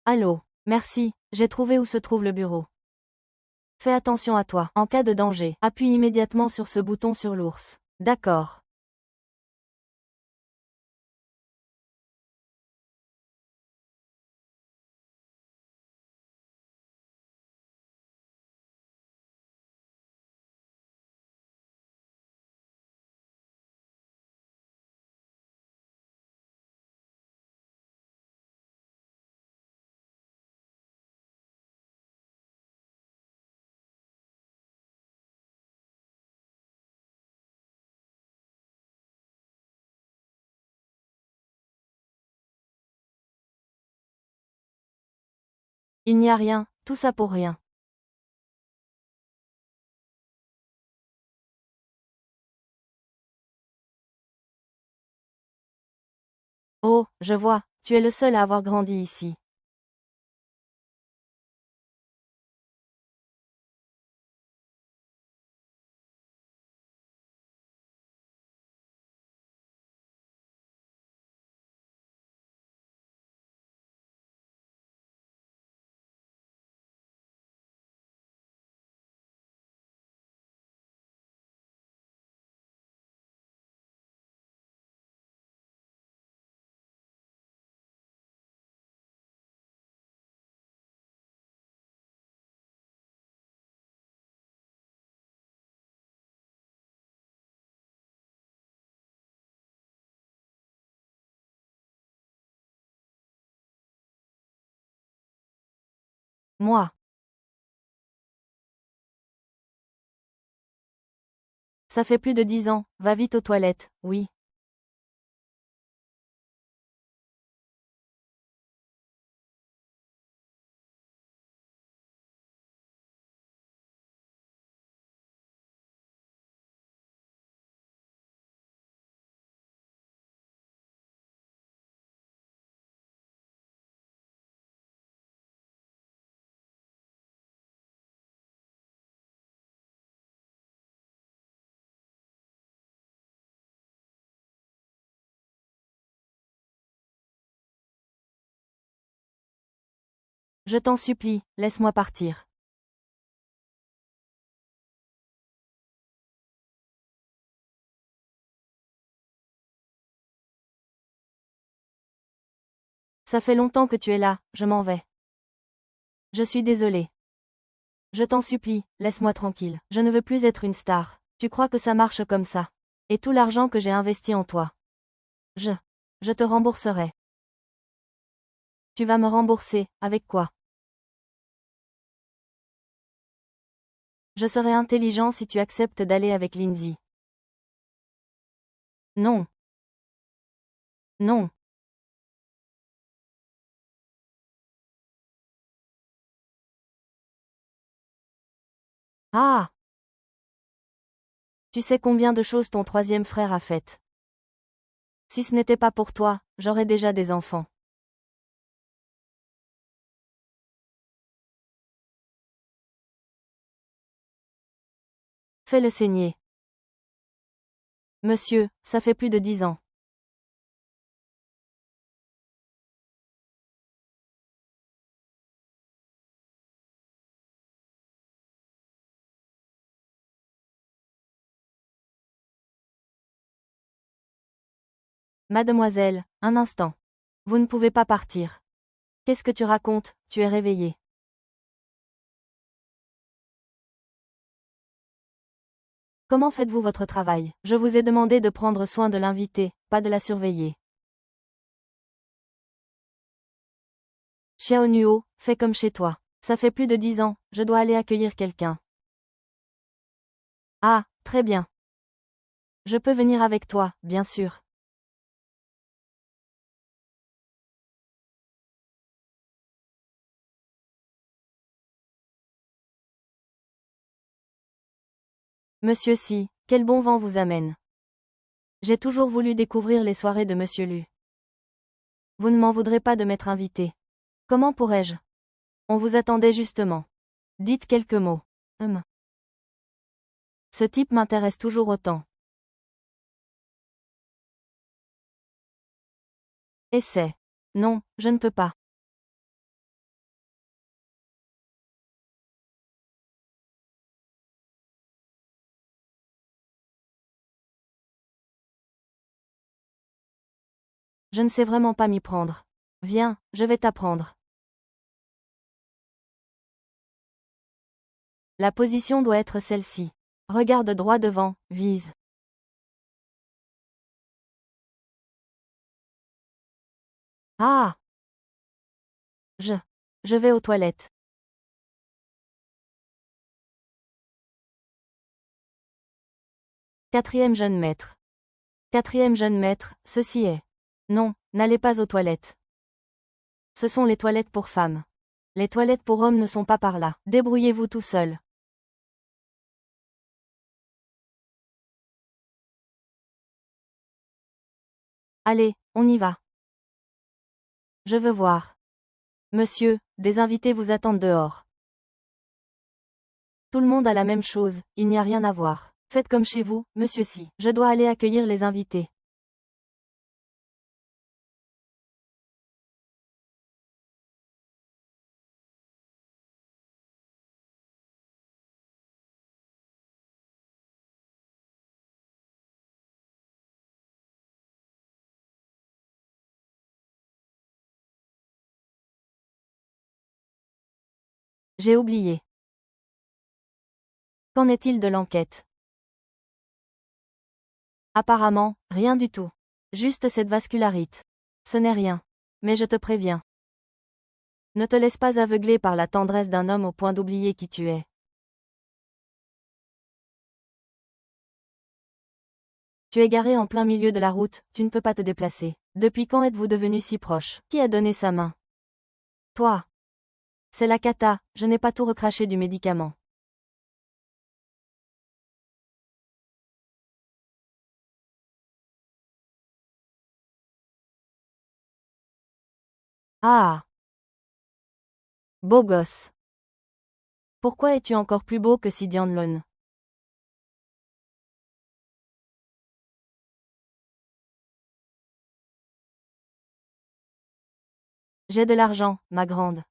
Allô. Merci, j'ai trouvé où se trouve le bureau. Fais attention à toi. En cas de danger, appuie immédiatement sur ce bouton sur l'ours. D'accord. Il n'y a rien, tout ça pour rien. Oh, je vois, tu es le seul à avoir grandi ici. Moi. Ça fait plus de 10 ans, va vite aux toilettes, oui. Je t'en supplie, laisse-moi partir. Ça fait longtemps que tu es là, je m'en vais. Je suis désolé. Je t'en supplie, laisse-moi tranquille. Je ne veux plus être une star. Tu crois que ça marche comme ça? Et tout l'argent que j'ai investi en toi. Je. Je te rembourserai. Tu vas me rembourser, avec quoi? Je serai intelligent si tu acceptes d'aller avec Lindsay. Non. Non. Ah! Tu sais combien de choses ton troisième frère a faites. Si ce n'était pas pour toi, j'aurais déjà des enfants. Fais-le saigner. Monsieur, ça fait plus de 10 ans. Mademoiselle, un instant. Vous ne pouvez pas partir. Qu'est-ce que tu racontes, tu es réveillée. Comment faites-vous votre travail? Je vous ai demandé de prendre soin de l'invité, pas de la surveiller. Xiao Nuo, fais comme chez toi. Ça fait plus de 10 ans, je dois aller accueillir quelqu'un. Ah, très bien. Je peux venir avec toi, bien sûr. Monsieur Si, quel bon vent vous amène. J'ai toujours voulu découvrir les soirées de Monsieur Lu. Vous ne m'en voudrez pas de m'être invité. Comment pourrais-je? On vous attendait justement. Dites quelques mots. Ce type m'intéresse toujours autant. Essaie. Non, je ne peux pas. Je ne sais vraiment pas m'y prendre. Viens, je vais t'apprendre. La position doit être celle-ci. Regarde droit devant, vise. Ah! Je vais aux toilettes. Quatrième jeune maître. Quatrième jeune maître, ceci est. Non, n'allez pas aux toilettes. Ce sont les toilettes pour femmes. Les toilettes pour hommes ne sont pas par là. Débrouillez-vous tout seul. Allez, on y va. Je veux voir. Monsieur, des invités vous attendent dehors. Tout le monde a la même chose, il n'y a rien à voir. Faites comme chez vous, monsieur si. Je dois aller accueillir les invités. J'ai oublié. Qu'en est-il de l'enquête? Apparemment, rien du tout. Juste cette vascularite. Ce n'est rien. Mais je te préviens. Ne te laisse pas aveugler par la tendresse d'un homme au point d'oublier qui tu es. Tu es garé en plein milieu de la route, tu ne peux pas te déplacer. Depuis quand êtes-vous devenus si proches? Qui a donné sa main? Toi. C'est la cata, je n'ai pas tout recraché du médicament. Ah! Beau gosse. Pourquoi es-tu encore plus beau que si Dianlon? J'ai de l'argent, ma grande.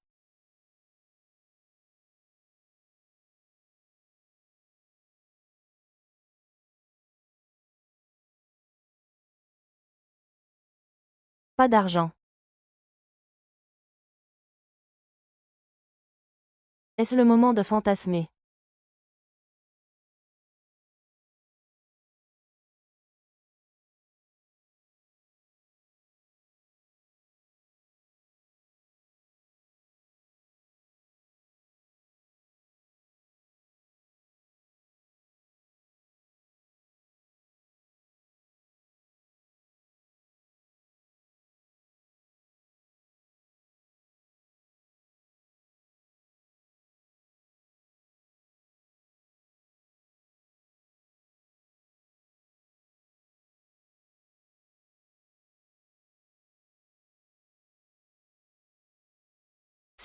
Pas d'argent. Est-ce le moment de fantasmer?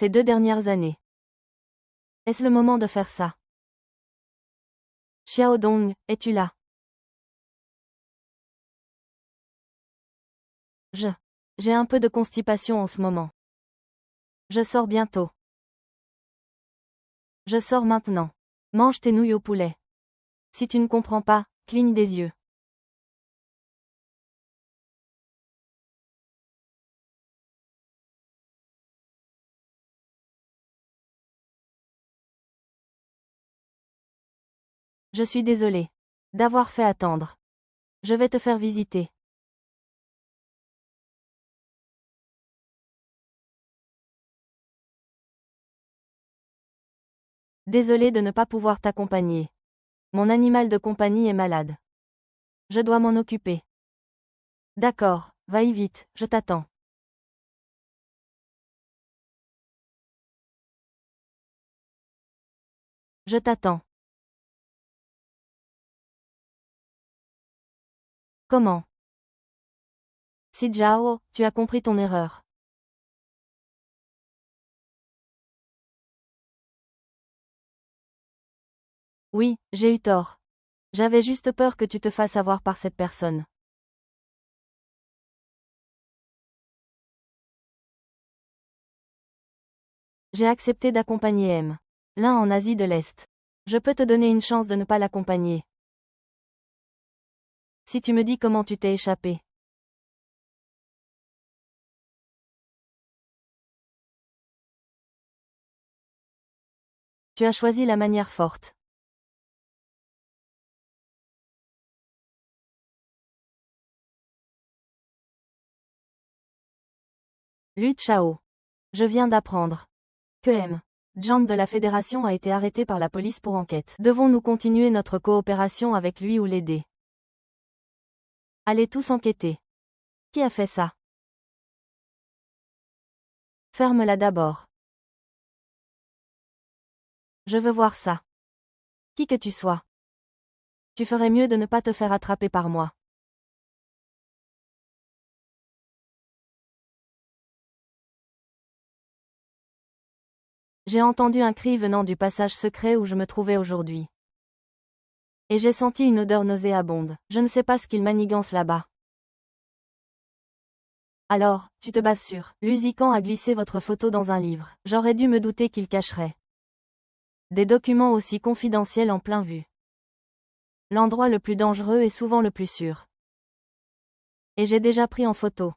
Ces 2 dernières années. Est-ce le moment de faire ça? Xiaodong, es-tu là? J'ai un peu de constipation en ce moment. Je sors bientôt. Je sors maintenant. Mange tes nouilles au poulet. Si tu ne comprends pas, cligne des yeux. Je suis désolé d'avoir fait attendre. Je vais te faire visiter. Désolé de ne pas pouvoir t'accompagner. Mon animal de compagnie est malade. Je dois m'en occuper. D'accord, va-y vite, je t'attends. Je t'attends. Comment? Si Jiao, tu as compris ton erreur. Oui, j'ai eu tort. J'avais juste peur que tu te fasses avoir par cette personne. J'ai accepté d'accompagner M. L'un en Asie de l'Est. Je peux te donner une chance de ne pas l'accompagner. Si tu me dis comment tu t'es échappé. Tu as choisi la manière forte. Lu Chao. Je viens d'apprendre que M. Jang de la Fédération a été arrêté par la police pour enquête. Devons-nous continuer notre coopération avec lui ou l'aider? Allez tous enquêter. Qui a fait ça? Ferme-la d'abord. Je veux voir ça. Qui que tu sois. Tu ferais mieux de ne pas te faire attraper par moi. J'ai entendu un cri venant du passage secret où je me trouvais aujourd'hui. Et j'ai senti une odeur nauséabonde. Je ne sais pas ce qu'il manigance là-bas. Alors, tu te bases sur. Lusican a glissé votre photo dans un livre. J'aurais dû me douter qu'il cacherait des documents aussi confidentiels en plein vue. L'endroit le plus dangereux est souvent le plus sûr. Et j'ai déjà pris en photo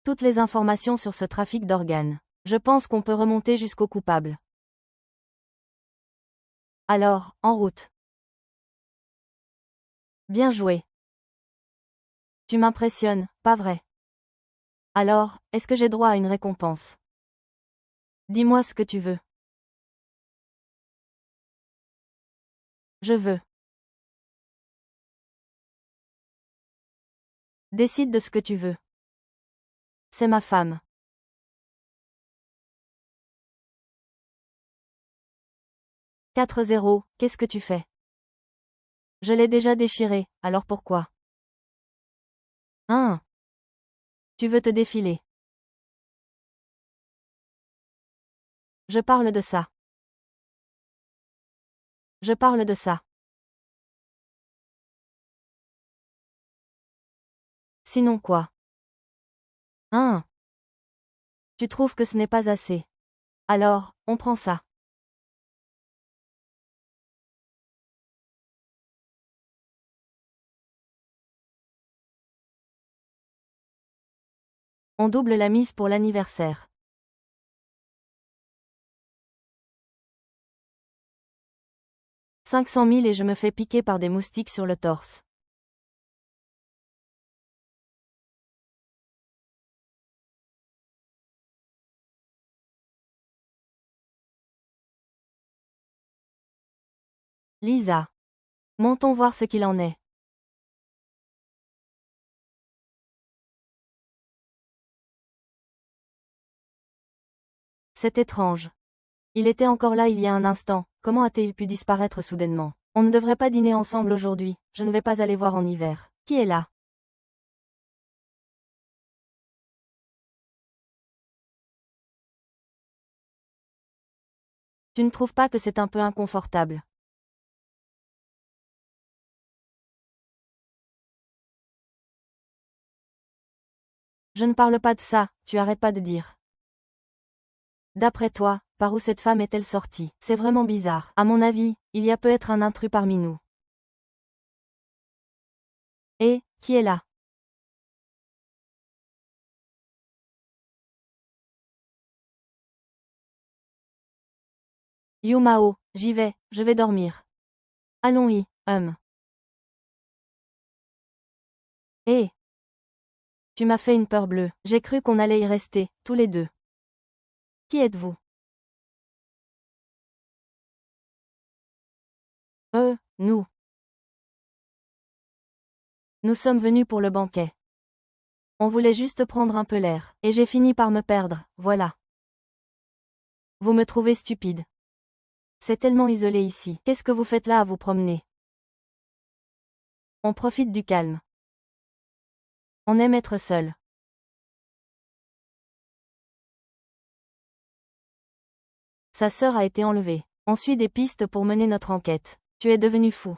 toutes les informations sur ce trafic d'organes. Je pense qu'on peut remonter jusqu'au coupable. Alors, en route. Bien joué. Tu m'impressionnes, pas vrai? Alors, est-ce que j'ai droit à une récompense? Dis-moi ce que tu veux. Je veux. Décide de ce que tu veux. C'est ma femme. 4-0, qu'est-ce que tu fais? Je l'ai déjà déchiré, alors pourquoi? Hein? Tu veux te défiler? Je parle de ça. Je parle de ça. Sinon quoi? Hein? Tu trouves que ce n'est pas assez? Alors, on prend ça. On double la mise pour l'anniversaire. 500 000 et je me fais piquer par des moustiques sur le torse. Lisa. Montons voir ce qu'il en est. C'est étrange. Il était encore là il y a un instant, comment a-t-il pu disparaître soudainement? On ne devrait pas dîner ensemble aujourd'hui, je ne vais pas aller voir en hiver. Qui est là? Tu ne trouves pas que c'est un peu inconfortable? Je ne parle pas de ça, tu arrêtes pas de dire. D'après toi, par où cette femme est-elle sortie? C'est vraiment bizarre. À mon avis, il y a peut-être un intrus parmi nous. Et, qui est là? Yumao, j'y vais, je vais dormir. Allons-y, Eh. Tu m'as fait une peur bleue. J'ai cru qu'on allait y rester, tous les deux. Qui êtes-vous? Nous. Nous sommes venus pour le banquet. On voulait juste prendre un peu l'air. Et j'ai fini par me perdre, voilà. Vous me trouvez stupide. C'est tellement isolé ici. Qu'est-ce que vous faites là à vous promener? On profite du calme. On aime être seul. Sa sœur a été enlevée. On suit des pistes pour mener notre enquête. Tu es devenu fou.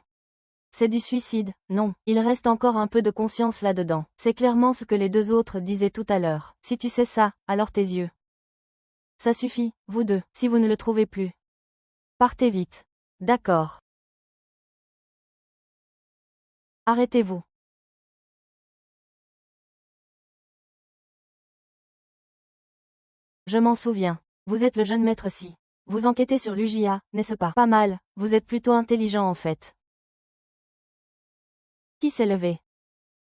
C'est du suicide, non, il reste encore un peu de conscience là-dedans. C'est clairement ce que les deux autres disaient tout à l'heure. Si tu sais ça, alors tes yeux. Ça suffit, vous deux, si vous ne le trouvez plus. Partez vite. D'accord. Arrêtez-vous. Je m'en souviens. Vous êtes le jeune maître Si. Vous enquêtez sur l'UJA, n'est-ce pas? Pas mal, vous êtes plutôt intelligent en fait. Qui s'est levé?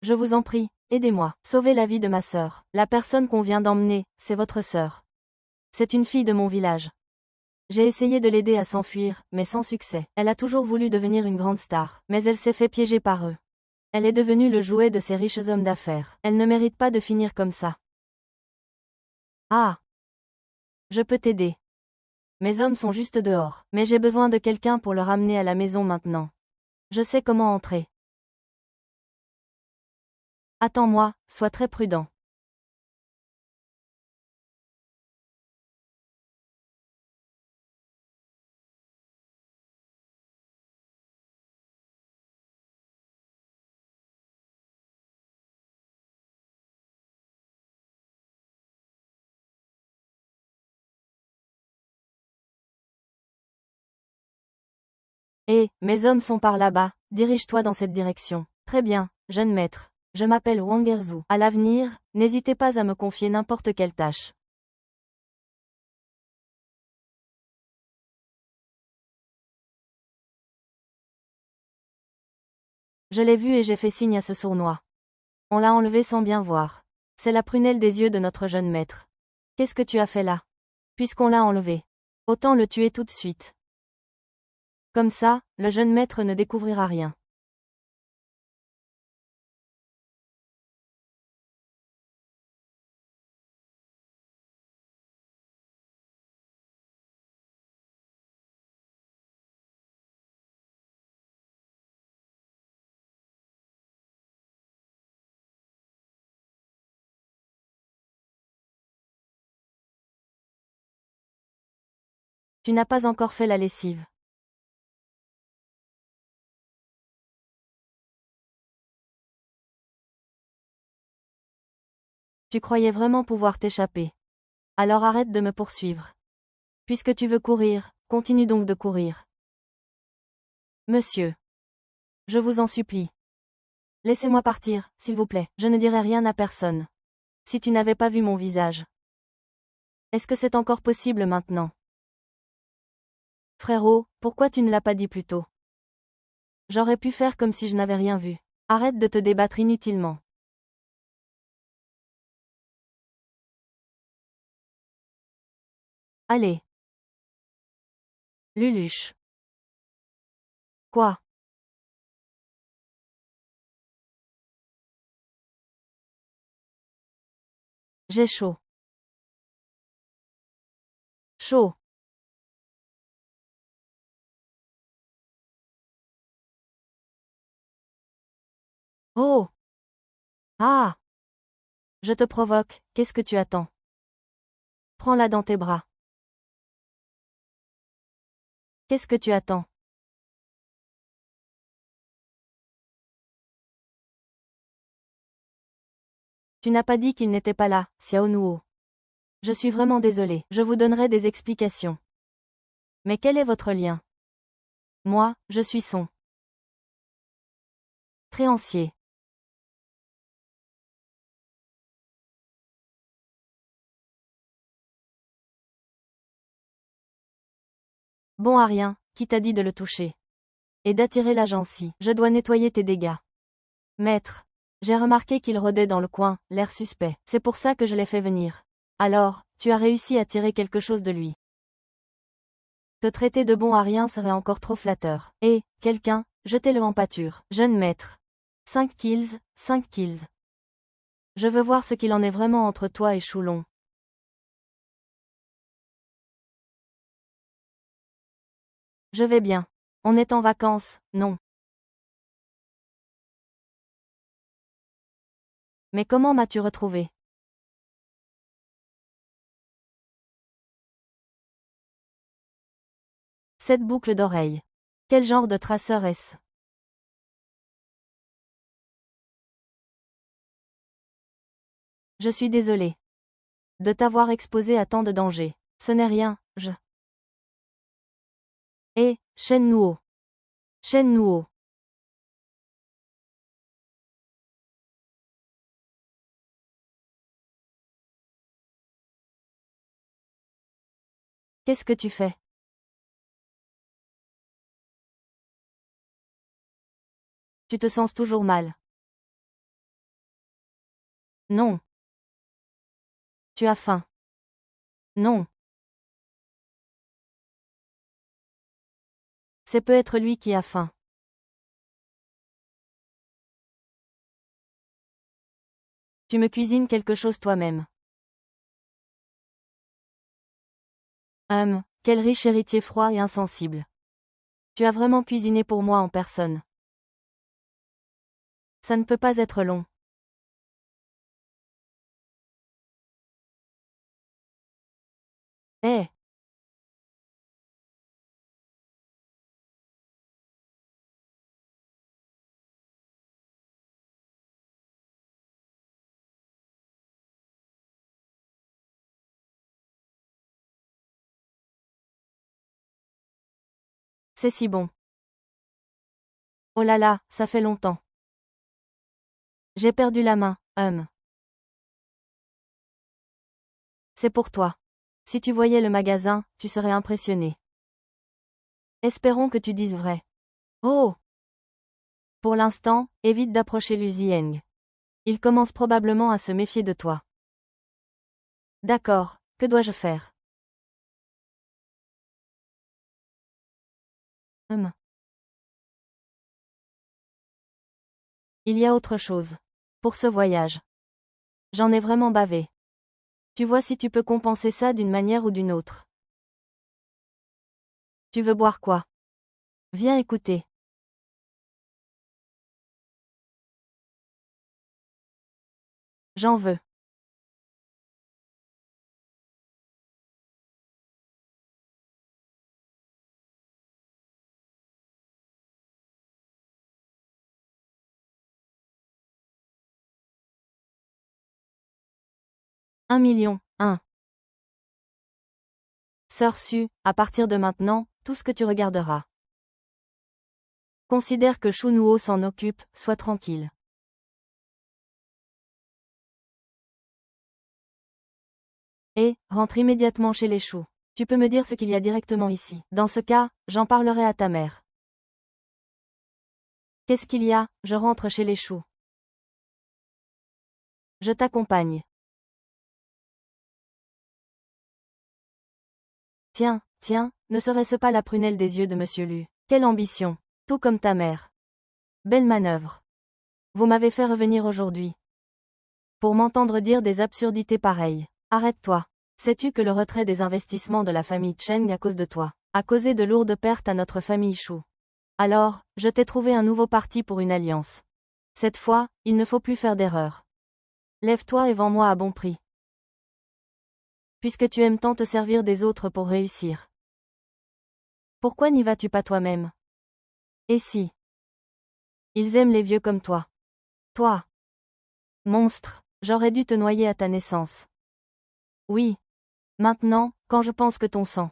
Je vous en prie, aidez-moi. Sauvez la vie de ma sœur. La personne qu'on vient d'emmener, c'est votre sœur. C'est une fille de mon village. J'ai essayé de l'aider à s'enfuir, mais sans succès. Elle a toujours voulu devenir une grande star, mais elle s'est fait piéger par eux. Elle est devenue le jouet de ces riches hommes d'affaires. Elle ne mérite pas de finir comme ça. Ah! Je peux t'aider. Mes hommes sont juste dehors, mais j'ai besoin de quelqu'un pour le ramener à la maison maintenant. Je sais comment entrer. Attends-moi, sois très prudent. Mes hommes sont par là-bas, dirige-toi dans cette direction. Très bien, jeune maître. Je m'appelle Wang Erzu. À l'avenir, n'hésitez pas à me confier n'importe quelle tâche. Je l'ai vu et j'ai fait signe à ce sournois. On l'a enlevé sans bien voir. C'est la prunelle des yeux de notre jeune maître. Qu'est-ce que tu as fait là? Puisqu'on l'a enlevé. Autant le tuer tout de suite. Comme ça, le jeune maître ne découvrira rien. Tu n'as pas encore fait la lessive. Tu croyais vraiment pouvoir t'échapper. Alors arrête de me poursuivre. Puisque tu veux courir, continue donc de courir. Monsieur. Je vous en supplie. Laissez-moi partir, s'il vous plaît. Je ne dirai rien à personne. Si tu n'avais pas vu mon visage. Est-ce que c'est encore possible maintenant? Frérot, pourquoi tu ne l'as pas dit plus tôt? J'aurais pu faire comme si je n'avais rien vu. Arrête de te débattre inutilement. Allez. Luluche. Quoi? J'ai chaud. Chaud. Oh! Ah! Je te provoque, qu'est-ce que tu attends? Prends-la dans tes bras. Qu'est-ce que tu attends? Tu n'as pas dit qu'il n'était pas là, Xiao Nuo. Je suis vraiment désolé. Je vous donnerai des explications. Mais quel est votre lien? Moi, je suis son créancier. Bon à rien, qui t'a dit de le toucher? Et d'attirer la gencive. Je dois nettoyer tes dégâts. Maître. J'ai remarqué qu'il rôdait dans le coin, l'air suspect. C'est pour ça que je l'ai fait venir. Alors, tu as réussi à tirer quelque chose de lui. Te traiter de bon à rien serait encore trop flatteur. Quelqu'un, jetez-le en pâture. Jeune maître. 5 kills, 5 kills. Je veux voir ce qu'il en est vraiment entre toi et Choulon. Je vais bien. On est en vacances, non? Mais comment m'as-tu retrouvé? Cette boucle d'oreille. Quel genre de traceur est-ce? Je suis désolé de t'avoir exposé à tant de dangers. Ce n'est rien, je... Shen Nuo. Shen Nuo. Qu'est-ce que tu fais? Tu te sens toujours mal. Non. Tu as faim. Non. C'est peut être lui qui a faim. Tu me cuisines quelque chose toi-même. Quel riche héritier froid et insensible. Tu as vraiment cuisiné pour moi en personne. Ça ne peut pas être long. Eh, c'est si bon. Oh là là, ça fait longtemps. J'ai perdu la main, C'est pour toi. Si tu voyais le magasin, tu serais impressionné. Espérons que tu dises vrai. Oh! Pour l'instant, évite d'approcher Lu Zieng. Il commence probablement à se méfier de toi. D'accord, que dois-je faire? Il y a autre chose. Pour ce voyage. J'en ai vraiment bavé. Tu vois si tu peux compenser ça d'une manière ou d'une autre. Tu veux boire quoi? Viens écouter. J'en veux. Un million. Sœur Su, à partir de maintenant, tout ce que tu regarderas. Considère que Shunuo s'en occupe, sois tranquille. Et, rentre immédiatement chez les choux. Tu peux me dire ce qu'il y a directement ici. Dans ce cas, j'en parlerai à ta mère. Qu'est-ce qu'il y a? Je rentre chez les choux. Je t'accompagne. Tiens, ne serait-ce pas la prunelle des yeux de Monsieur Lu? Quelle ambition. Tout comme ta mère. Belle manœuvre. Vous m'avez fait revenir aujourd'hui. Pour m'entendre dire des absurdités pareilles. Arrête-toi. Sais-tu que le retrait des investissements de la famille Cheng à cause de toi a causé de lourdes pertes à notre famille Shu? Alors, je t'ai trouvé un nouveau parti pour une alliance. Cette fois, il ne faut plus faire d'erreur. Lève-toi et vends-moi à bon prix. Puisque tu aimes tant te servir des autres pour réussir. Pourquoi n'y vas-tu pas toi-même? Et si? Ils aiment les vieux comme toi. Toi. Monstre, j'aurais dû te noyer à ta naissance. Oui. Maintenant, quand je pense que ton sang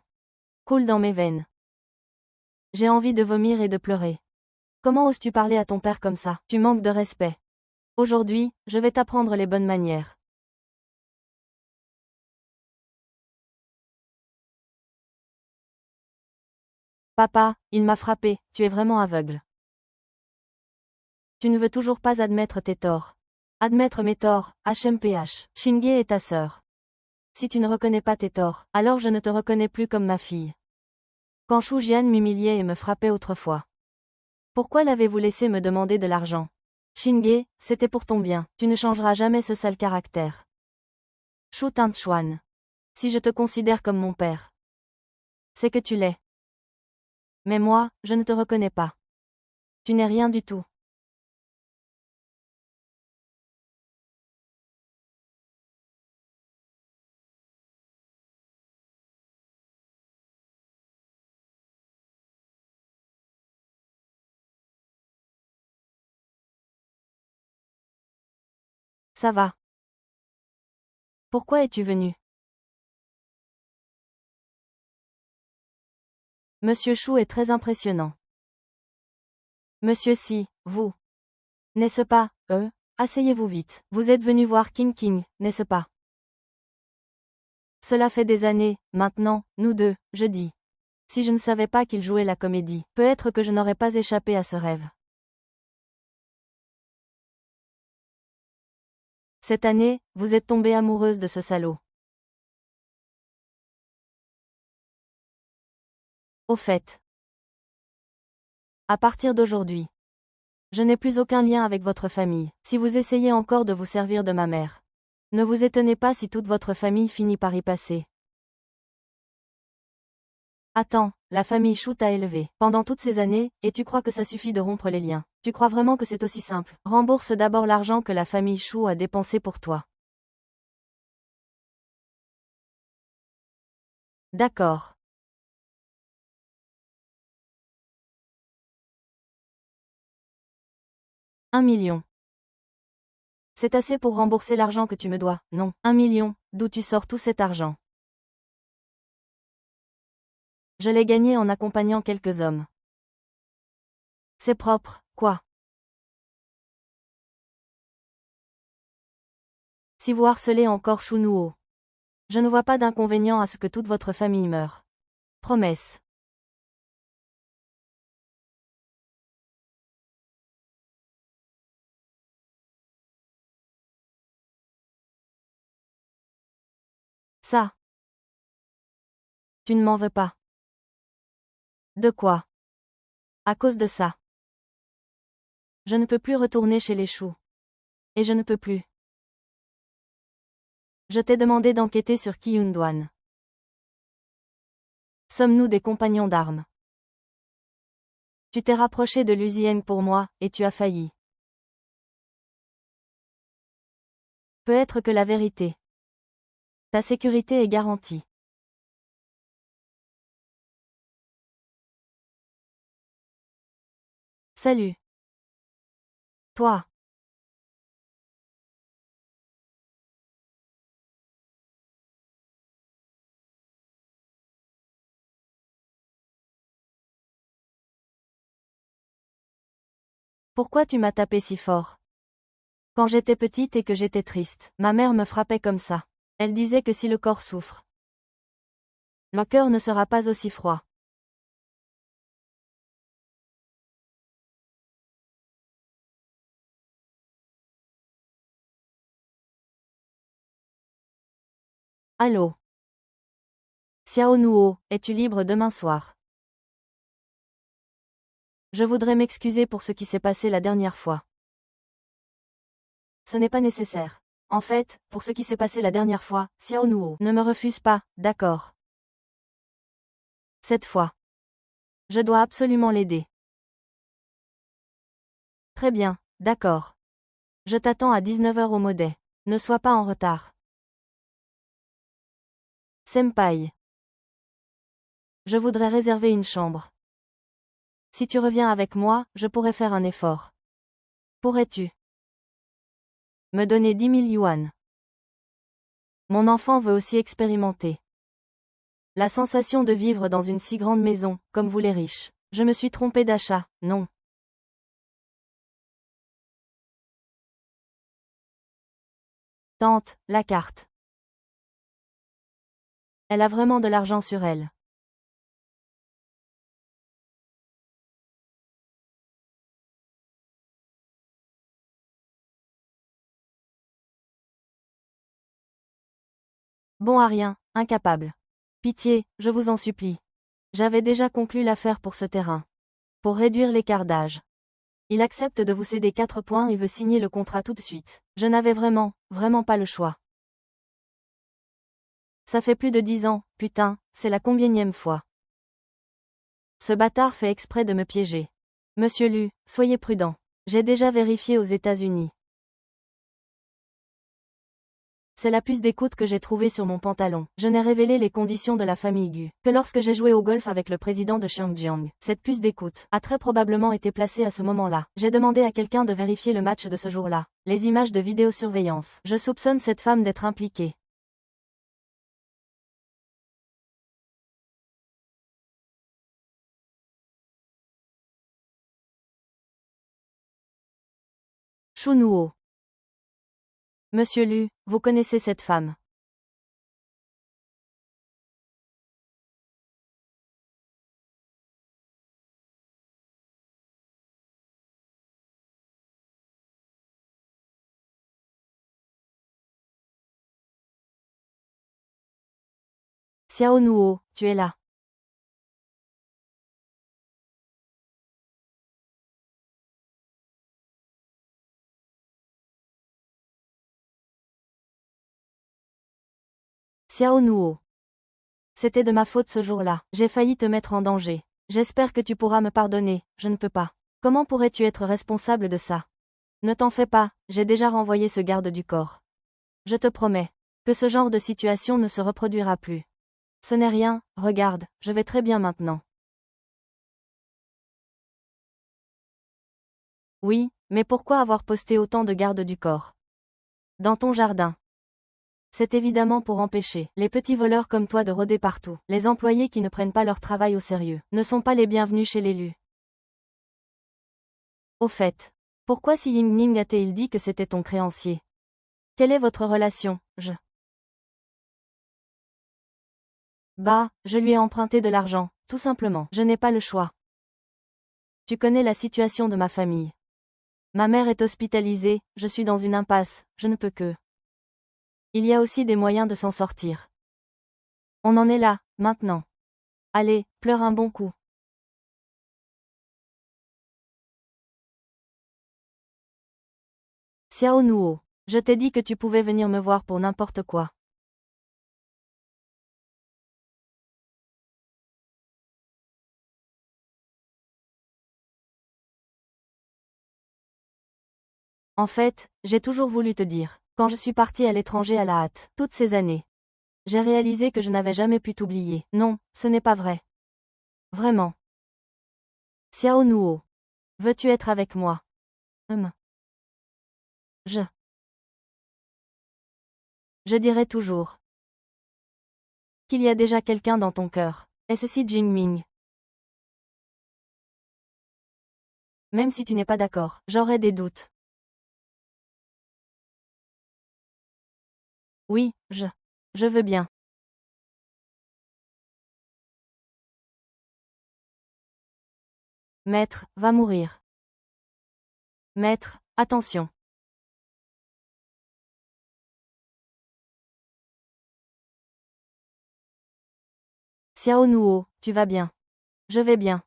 coule dans mes veines. J'ai envie de vomir et de pleurer. Comment oses-tu parler à ton père comme ça? Tu manques de respect. Aujourd'hui, je vais t'apprendre les bonnes manières. Papa, il m'a frappé, tu es vraiment aveugle. Tu ne veux toujours pas admettre tes torts. Admettre mes torts, HMPH. Shinge est ta sœur. Si tu ne reconnais pas tes torts, alors je ne te reconnais plus comme ma fille. Quand Shu Jian m'humiliait et me frappait autrefois. Pourquoi l'avez-vous laissé me demander de l'argent? Shinge, c'était pour ton bien. Tu ne changeras jamais ce sale caractère. Shu Tintchuan. Si je te considère comme mon père, c'est que tu l'es. Mais moi, je ne te reconnais pas. Tu n'es rien du tout. Ça va. Pourquoi es-tu venu? Monsieur Chou est très impressionnant. Monsieur Si, vous. N'est-ce pas, asseyez-vous vite. Vous êtes venu voir King King, n'est-ce pas? Cela fait des années, maintenant, nous deux, je dis. Si je ne savais pas qu'il jouait la comédie, peut-être que je n'aurais pas échappé à ce rêve. Cette année, vous êtes tombée amoureuse de ce salaud. Au fait. À partir d'aujourd'hui. Je n'ai plus aucun lien avec votre famille, si vous essayez encore de vous servir de ma mère. Ne vous étonnez pas si toute votre famille finit par y passer. Attends, la famille Chou t'a élevé pendant toutes ces années, et tu crois que ça suffit de rompre les liens. Tu crois vraiment que c'est aussi simple? Rembourse d'abord l'argent que la famille Chou a dépensé pour toi. D'accord. Un million. C'est assez pour rembourser l'argent que tu me dois, non? 1 million, d'où tu sors tout cet argent? Je l'ai gagné en accompagnant quelques hommes. C'est propre, quoi? Si vous harcelez encore Chounuo, je ne vois pas d'inconvénient à ce que toute votre famille meure. Promesse. Ça. Tu ne m'en veux pas. De quoi? À cause de ça. Je ne peux plus retourner chez les choux. Et je ne peux plus. Je t'ai demandé d'enquêter sur Kyundwan. Sommes-nous des compagnons d'armes? Tu t'es rapproché de Luzieng pour moi, et tu as failli. Peut être que la vérité. Ta sécurité est garantie. Salut. Toi. Pourquoi tu m'as tapé si fort? Quand j'étais petite et que j'étais triste, ma mère me frappait comme ça. Elle disait que si le corps souffre, le cœur ne sera pas aussi froid. Allô? Xiao Nuo, es-tu libre demain soir? Je voudrais m'excuser pour ce qui s'est passé la dernière fois. Ce n'est pas nécessaire. En fait, pour ce qui s'est passé la dernière fois, Xiao Nuo ne me refuse pas, d'accord? Cette fois. Je dois absolument l'aider. Très bien, d'accord. Je t'attends à 19 heures au Modet. Ne sois pas en retard. Senpai. Je voudrais réserver une chambre. Si tu reviens avec moi, je pourrais faire un effort. Pourrais-tu me donner 10 000 yuan? Mon enfant veut aussi expérimenter la sensation de vivre dans une si grande maison, comme vous les riches. Je me suis trompé d'achat, non. Tante, la carte. Elle a vraiment de l'argent sur elle. Bon à rien, incapable. Pitié, je vous en supplie. J'avais déjà conclu l'affaire pour ce terrain. Pour réduire l'écart d'âge. Il accepte de vous céder 4 points et veut signer le contrat tout de suite. Je n'avais vraiment pas le choix. Ça fait plus de 10 ans, putain, c'est la combienième fois. Ce bâtard fait exprès de me piéger. Monsieur Lu, soyez prudent. J'ai déjà vérifié aux États-Unis. C'est la puce d'écoute que j'ai trouvée sur mon pantalon. Je n'ai révélé les conditions de la famille Gu que lorsque j'ai joué au golf avec le président de Xiangjiang. Cette puce d'écoute a très probablement été placée à ce moment-là. J'ai demandé à quelqu'un de vérifier le match de ce jour-là. Les images de vidéosurveillance. Je soupçonne cette femme d'être impliquée. Chounuo. Monsieur Lu, vous connaissez cette femme. Xiao Nuo, tu es là. Xiao Nuo. C'était de ma faute ce jour-là. J'ai failli te mettre en danger. J'espère que tu pourras me pardonner, je ne peux pas. Comment pourrais-tu être responsable de ça? Ne t'en fais pas, j'ai déjà renvoyé ce garde du corps. Je te promets que ce genre de situation ne se reproduira plus. Ce n'est rien, regarde, je vais très bien maintenant. Oui, mais pourquoi avoir posté autant de gardes du corps dans ton jardin? C'est évidemment pour empêcher les petits voleurs comme toi de rôder partout. Les employés qui ne prennent pas leur travail au sérieux ne sont pas les bienvenus chez l'élu. Au fait, pourquoi si Ying-Ning a-t-il dit que c'était ton créancier? Quelle est votre relation, Bah, je lui ai emprunté de l'argent, tout simplement. Je n'ai pas le choix. Tu connais la situation de ma famille. Ma mère est hospitalisée, je suis dans une impasse, je ne peux que. Il y a aussi des moyens de s'en sortir. On en est là, maintenant. Allez, pleure un bon coup. Xiao Nuo, je t'ai dit que tu pouvais venir me voir pour n'importe quoi. En fait, j'ai toujours voulu te dire, quand je suis partie à l'étranger à la hâte, toutes ces années. J'ai réalisé que je n'avais jamais pu t'oublier. Non, ce n'est pas vrai. Vraiment. Xiao Nuo. Veux-tu être avec moi? Je. Je dirai toujours qu'il y a déjà quelqu'un dans ton cœur. Est-ce si Jingming? Même si tu n'es pas d'accord, j'aurais des doutes. Oui, je veux bien. Maître, va mourir. Maître, attention. Xiao Nuo, tu vas bien. Je vais bien.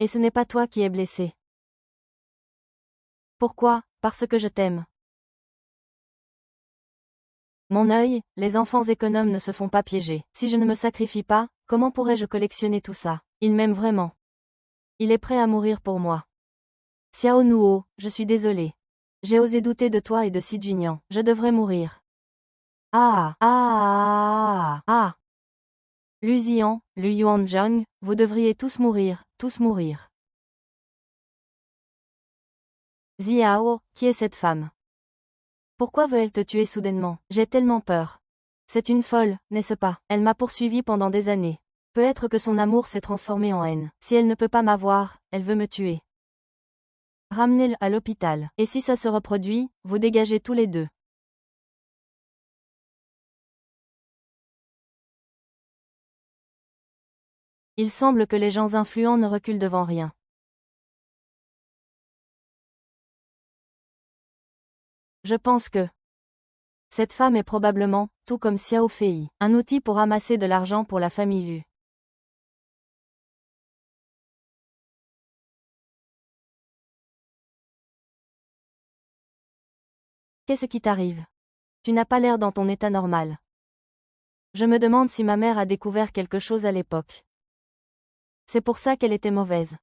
Et ce n'est pas toi qui es blessé. Pourquoi? Parce que je t'aime. Mon œil, les enfants économes ne se font pas piéger. Si je ne me sacrifie pas, comment pourrais-je collectionner tout ça? Il m'aime vraiment. Il est prêt à mourir pour moi. Xiao Nuo, je suis désolé. J'ai osé douter de toi et de Si Jinian. Je devrais mourir. Ah, ah, ah, ah. Lu Zian, Lu Yuanzhang, vous devriez tous mourir, tous mourir. Ziao, qui est cette femme? Pourquoi veut-elle te tuer soudainement? J'ai tellement peur. C'est une folle, n'est-ce pas? Elle m'a poursuivi pendant des années. Peut-être que son amour s'est transformé en haine. Si elle ne peut pas m'avoir, elle veut me tuer. Ramenez-le à l'hôpital. Et si ça se reproduit, vous dégagez tous les deux. Il semble que les gens influents ne reculent devant rien. Je pense que cette femme est probablement, tout comme Xiao Fei, un outil pour amasser de l'argent pour la famille Lu. Qu'est-ce qui t'arrive? Tu n'as pas l'air dans ton état normal. Je me demande si ma mère a découvert quelque chose à l'époque. C'est pour ça qu'elle était mauvaise.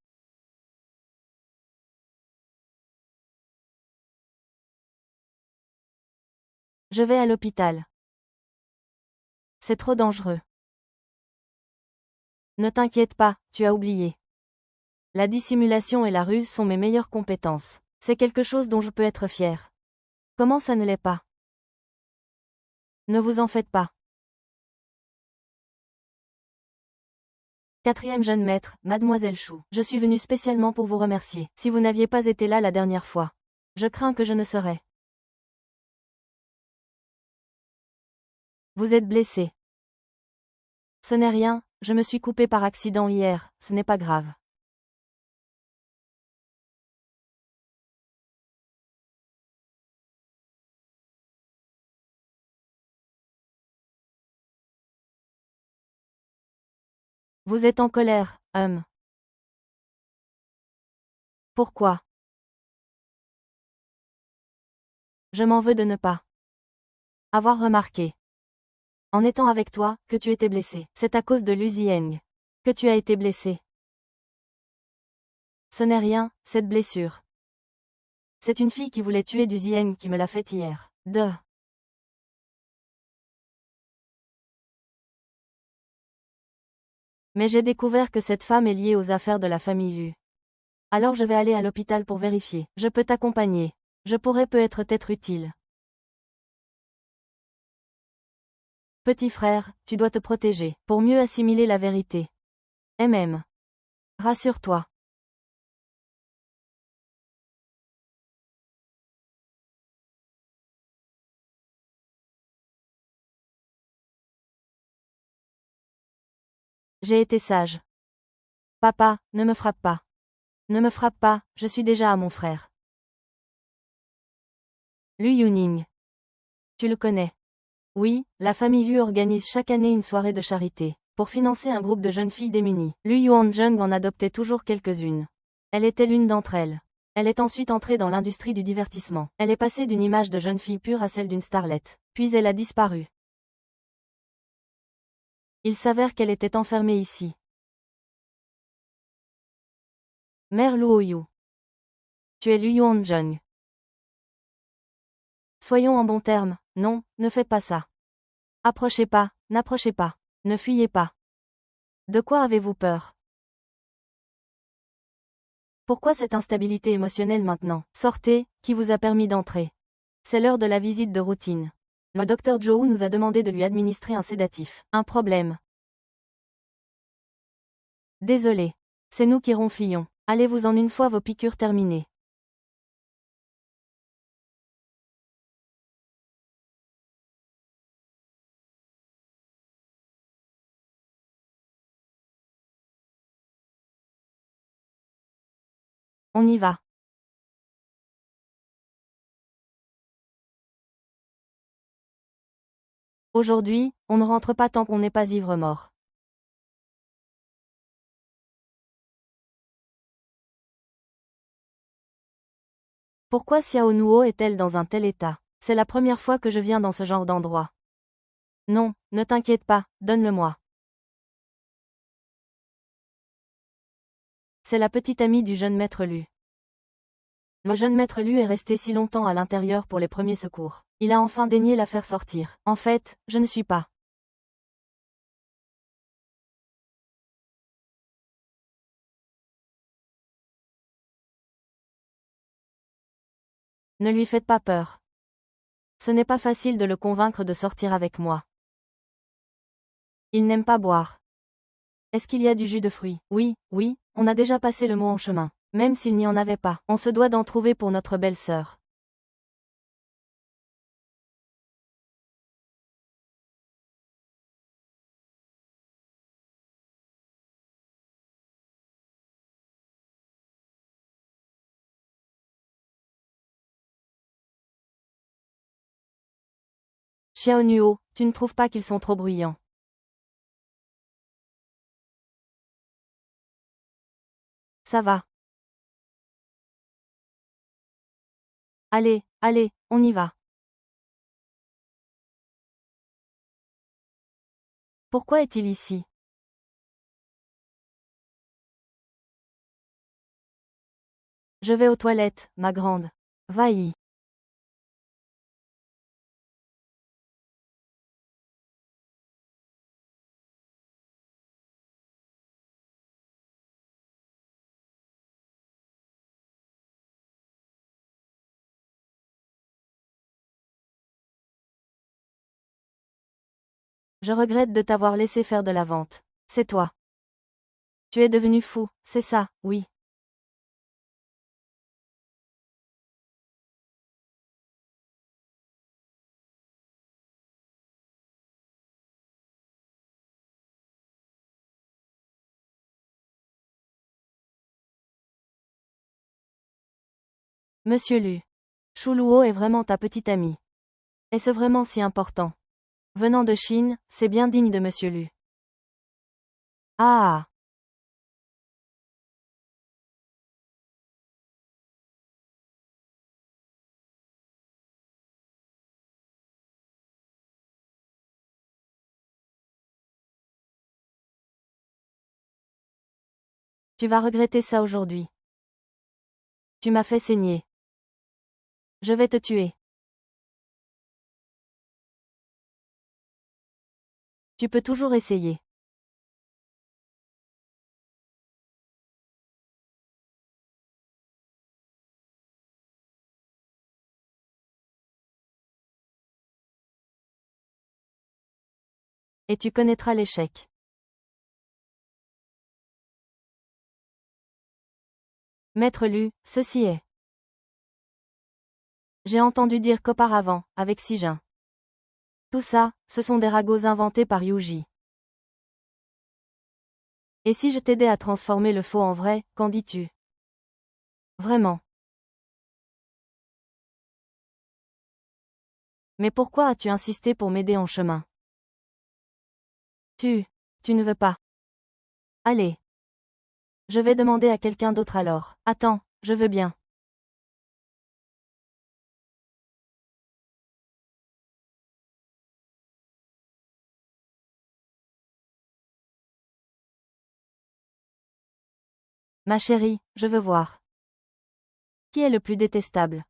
Je vais à l'hôpital. C'est trop dangereux. Ne t'inquiète pas, tu as oublié. La dissimulation et la ruse sont mes meilleures compétences. C'est quelque chose dont je peux être fier. Comment ça ne l'est pas? Ne vous en faites pas. Quatrième jeune maître, Mademoiselle Chou. Je suis venue spécialement pour vous remercier. Si vous n'aviez pas été là la dernière fois. Je crains que je ne serais. Vous êtes blessé. Ce n'est rien, je me suis coupé par accident hier, ce n'est pas grave. Vous êtes en colère, Pourquoi? Je m'en veux de ne pas avoir remarqué, en étant avec toi, que tu étais blessé. C'est à cause de Lu Zieng que tu as été blessé. Ce n'est rien, cette blessure. C'est une fille qui voulait tuer du Zieng qui me l'a fait hier. Mais j'ai découvert que cette femme est liée aux affaires de la famille Lu. Alors je vais aller à l'hôpital pour vérifier. Je peux t'accompagner. Je pourrais peut-être utile. Petit frère, tu dois te protéger, pour mieux assimiler la vérité. Rassure-toi. J'ai été sage. Papa, ne me frappe pas. Ne me frappe pas, je suis déjà à mon frère. Lu Yuning. Tu le connais? Oui, la famille Lu organise chaque année une soirée de charité, pour financer un groupe de jeunes filles démunies. Lu Yuanzheng en adoptait toujours quelques-unes. Elle était l'une d'entre elles. Elle est ensuite entrée dans l'industrie du divertissement. Elle est passée d'une image de jeune fille pure à celle d'une starlette. Puis elle a disparu. Il s'avère qu'elle était enfermée ici. Mère Luoyu. Tu es Lu Yuanzheng. Soyons en bons termes, non, ne faites pas ça. Approchez pas, n'approchez pas, ne fuyez pas. De quoi avez-vous peur? Pourquoi cette instabilité émotionnelle maintenant? Sortez, qui vous a permis d'entrer? C'est l'heure de la visite de routine. Le docteur Zhou nous a demandé de lui administrer un sédatif. Un problème. Désolé. C'est nous qui ronflions. Allez-vous-en une fois vos piqûres terminées. On y va. Aujourd'hui, on ne rentre pas tant qu'on n'est pas ivre-mort. Pourquoi Xiao Nuo est-elle dans un tel état? C'est la première fois que je viens dans ce genre d'endroit. Non, ne t'inquiète pas, donne-le-moi. C'est la petite amie du jeune maître Lu. Le jeune maître Lu est resté si longtemps à l'intérieur pour les premiers secours. Il a enfin daigné la faire sortir. En fait, je ne suis pas. Ne lui faites pas peur. Ce n'est pas facile de le convaincre de sortir avec moi. Il n'aime pas boire. Est-ce qu'il y a du jus de fruits? Oui, oui, on a déjà passé le mot en chemin. Même s'il n'y en avait pas, on se doit d'en trouver pour notre belle-sœur. Xiao Nuo, tu ne trouves pas qu'ils sont trop bruyants? Ça va. Allez, allez, on y va. Pourquoi est-il ici? Je vais aux toilettes, ma grande. Va-y. Je regrette de t'avoir laissé faire de la vente. C'est toi. Tu es devenu fou, c'est ça, oui. Monsieur Lu. Chuluo est vraiment ta petite amie. Est-ce vraiment si important? Venant de Chine, c'est bien digne de Monsieur Lu. Ah. Tu vas regretter ça aujourd'hui. Tu m'as fait saigner. Je vais te tuer. Tu peux toujours essayer. Et tu connaîtras l'échec. Maître Lu, ceci est. J'ai entendu dire qu'auparavant, avec Sijin. Tout ça, ce sont des ragots inventés par Yuji. Et si je t'aidais à transformer le faux en vrai, qu'en dis-tu? Vraiment. Mais pourquoi as-tu insisté pour m'aider en chemin? Tu ne veux pas. Allez. Je vais demander à quelqu'un d'autre alors. Attends, je veux bien. Ma chérie, je veux voir. Qui est le plus détestable?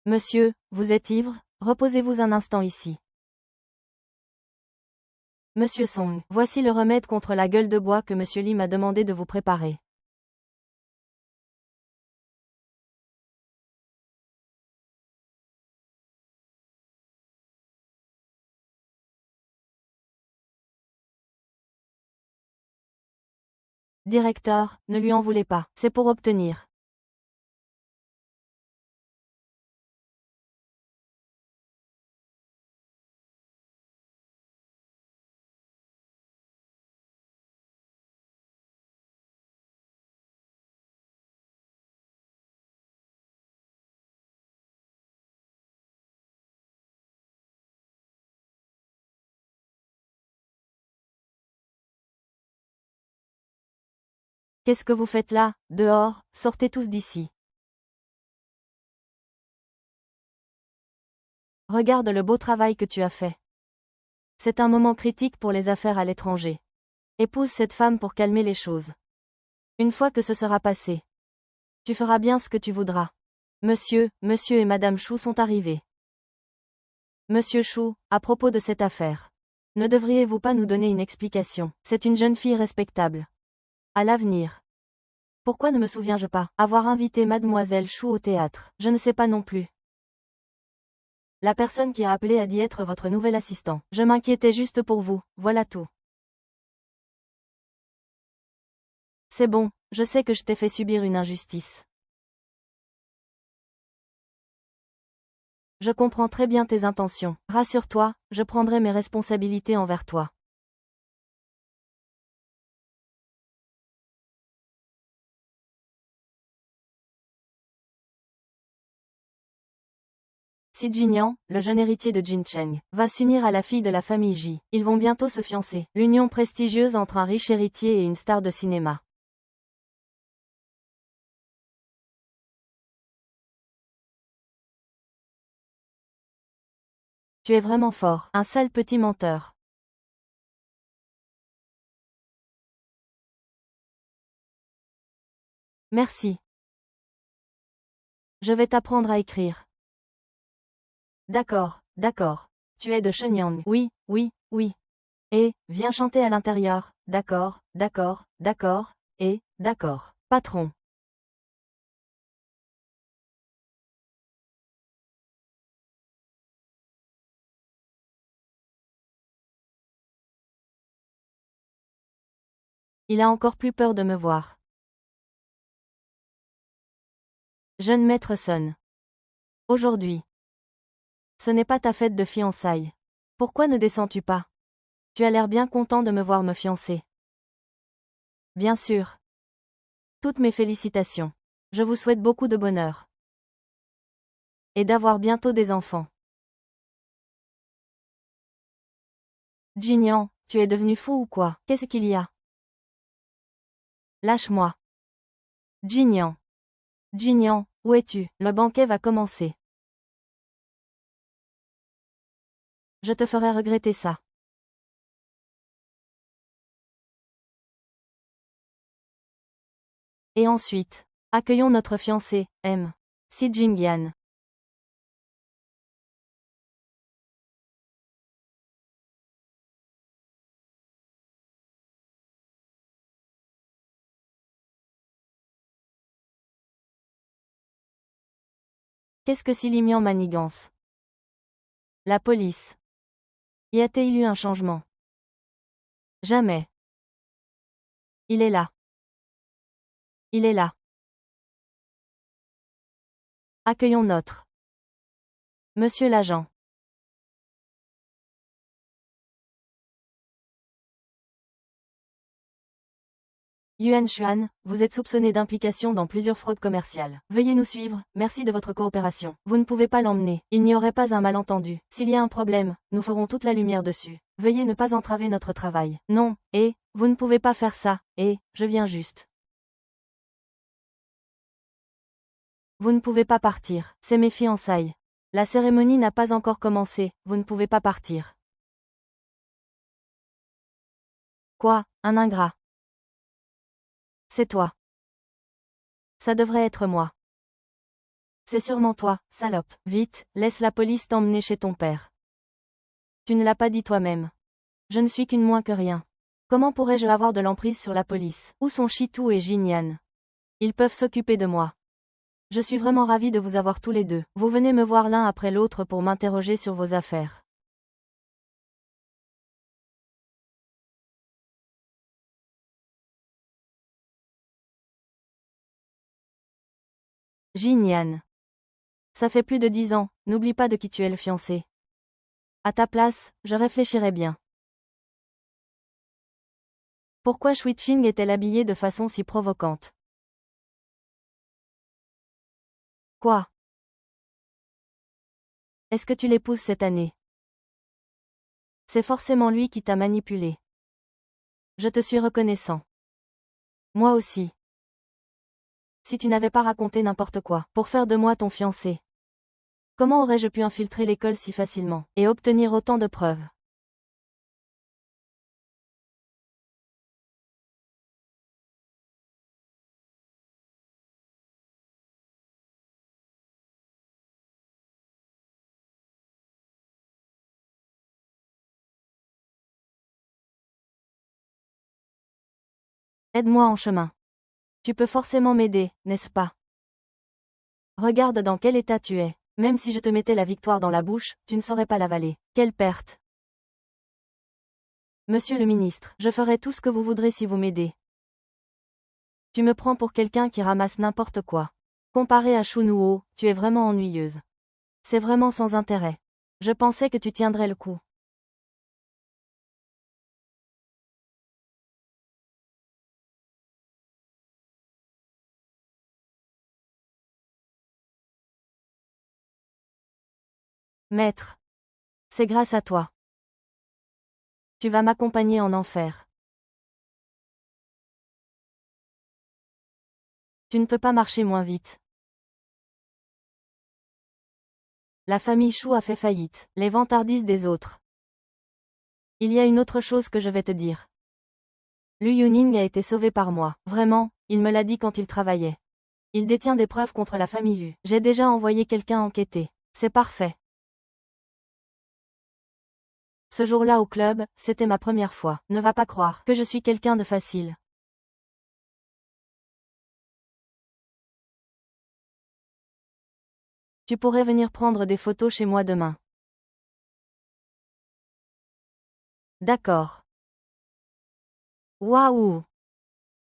Monsieur, vous êtes ivre? Reposez-vous un instant ici. Monsieur Song, voici le remède contre la gueule de bois que Monsieur Lee m'a demandé de vous préparer. Directeur, ne lui en voulez pas, c'est pour obtenir. Qu'est-ce que vous faites là, dehors? Sortez tous d'ici. Regarde le beau travail que tu as fait. C'est un moment critique pour les affaires à l'étranger. Épouse cette femme pour calmer les choses. Une fois que ce sera passé, tu feras bien ce que tu voudras. Monsieur et Madame Chou sont arrivés. Monsieur Chou, à propos de cette affaire. Ne devriez-vous pas nous donner une explication? C'est une jeune fille respectable. À l'avenir. Pourquoi ne me souviens-je pas avoir invité Mademoiselle Chou au théâtre? Je ne sais pas non plus. La personne qui a appelé a dit être votre nouvel assistant. Je m'inquiétais juste pour vous, voilà tout. C'est bon, je sais que je t'ai fait subir une injustice. Je comprends très bien tes intentions. Rassure-toi, je prendrai mes responsabilités envers toi. Si Jinyan, le jeune héritier de Jin Cheng, va s'unir à la fille de la famille Ji, ils vont bientôt se fiancer. L'union prestigieuse entre un riche héritier et une star de cinéma. Tu es vraiment fort, un sale petit menteur. Merci. Je vais t'apprendre à écrire. D'accord, d'accord. Tu es de Shenyang. Oui, oui, oui. Et, viens chanter à l'intérieur. D'accord, d'accord, d'accord, et, d'accord. Patron. Il a encore plus peur de me voir. Jeune maître Sun. Aujourd'hui. Ce n'est pas ta fête de fiançailles. Pourquoi ne descends-tu pas? Tu as l'air bien content de me voir me fiancer. Bien sûr. Toutes mes félicitations. Je vous souhaite beaucoup de bonheur. Et d'avoir bientôt des enfants. Jin-Yang, tu es devenu fou ou quoi? Qu'est-ce qu'il y a? Lâche-moi. Jin-Yang. Jin-Yang, où es-tu? Le banquet va commencer. Je te ferai regretter ça. Et ensuite, accueillons notre fiancé, M. Si Jingyan. Qu'est-ce que Silly Mian manigance? La police. Y a-t-il eu un changement? Jamais. Il est là. Il est là. Accueillons notre. Monsieur l'agent. Yuan Xuan, vous êtes soupçonné d'implication dans plusieurs fraudes commerciales. Veuillez nous suivre, merci de votre coopération. Vous ne pouvez pas l'emmener, il n'y aurait pas un malentendu. S'il y a un problème, nous ferons toute la lumière dessus. Veuillez ne pas entraver notre travail. Non, vous ne pouvez pas faire ça, je viens juste. Vous ne pouvez pas partir, c'est mes fiançailles. La cérémonie n'a pas encore commencé, vous ne pouvez pas partir. Quoi, un ingrat? C'est toi. Ça devrait être moi. C'est sûrement toi, salope. Vite, laisse la police t'emmener chez ton père. Tu ne l'as pas dit toi-même. Je ne suis qu'une moins que rien. Comment pourrais-je avoir de l'emprise sur la police? Où sont Chitou et Jinyan? Ils peuvent s'occuper de moi. Je suis vraiment ravi de vous avoir tous les deux. Vous venez me voir l'un après l'autre pour m'interroger sur vos affaires. Jinyan. Ça fait plus de 10 ans, n'oublie pas de qui tu es le fiancé. À ta place, je réfléchirais bien. Pourquoi Shui Qing est-elle habillée de façon si provocante? Quoi? Est-ce que tu l'épouses cette année? C'est forcément lui qui t'a manipulé. Je te suis reconnaissant. Moi aussi. Si tu n'avais pas raconté n'importe quoi, pour faire de moi ton fiancé. Comment aurais-je pu infiltrer l'école si facilement, et obtenir autant de preuves? Aide-moi en chemin. Tu peux forcément m'aider, n'est-ce pas? Regarde dans quel état tu es. Même si je te mettais la victoire dans la bouche, tu ne saurais pas l'avaler. Quelle perte! Monsieur le ministre, je ferai tout ce que vous voudrez si vous m'aidez. Tu me prends pour quelqu'un qui ramasse n'importe quoi. Comparé à Shunuo, tu es vraiment ennuyeuse. C'est vraiment sans intérêt. Je pensais que tu tiendrais le coup. Maître. C'est grâce à toi. Tu vas m'accompagner en enfer. Tu ne peux pas marcher moins vite. La famille Chou a fait faillite, les vantardises des autres. Il y a une autre chose que je vais te dire. Lu Yuning a été sauvé par moi. Vraiment, il me l'a dit quand il travaillait. Il détient des preuves contre la famille Lu. J'ai déjà envoyé quelqu'un enquêter. C'est parfait. Ce jour-là au club, c'était ma première fois. Ne va pas croire que je suis quelqu'un de facile. Tu pourrais venir prendre des photos chez moi demain. D'accord. Waouh!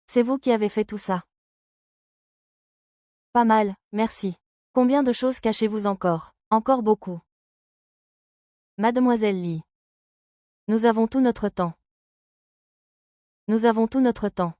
C'est vous qui avez fait tout ça. Pas mal, merci. Combien de choses cachez-vous encore? Encore beaucoup. Mademoiselle Lee. Nous avons tout notre temps. Nous avons tout notre temps.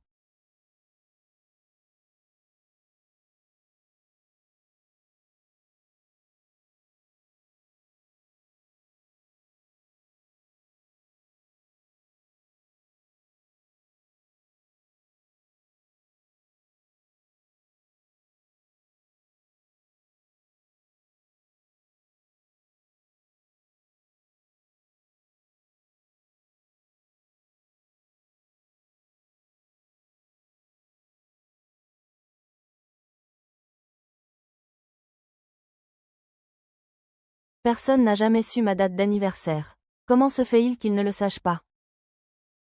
Personne n'a jamais su ma date d'anniversaire. Comment se fait-il qu'il ne le sache pas?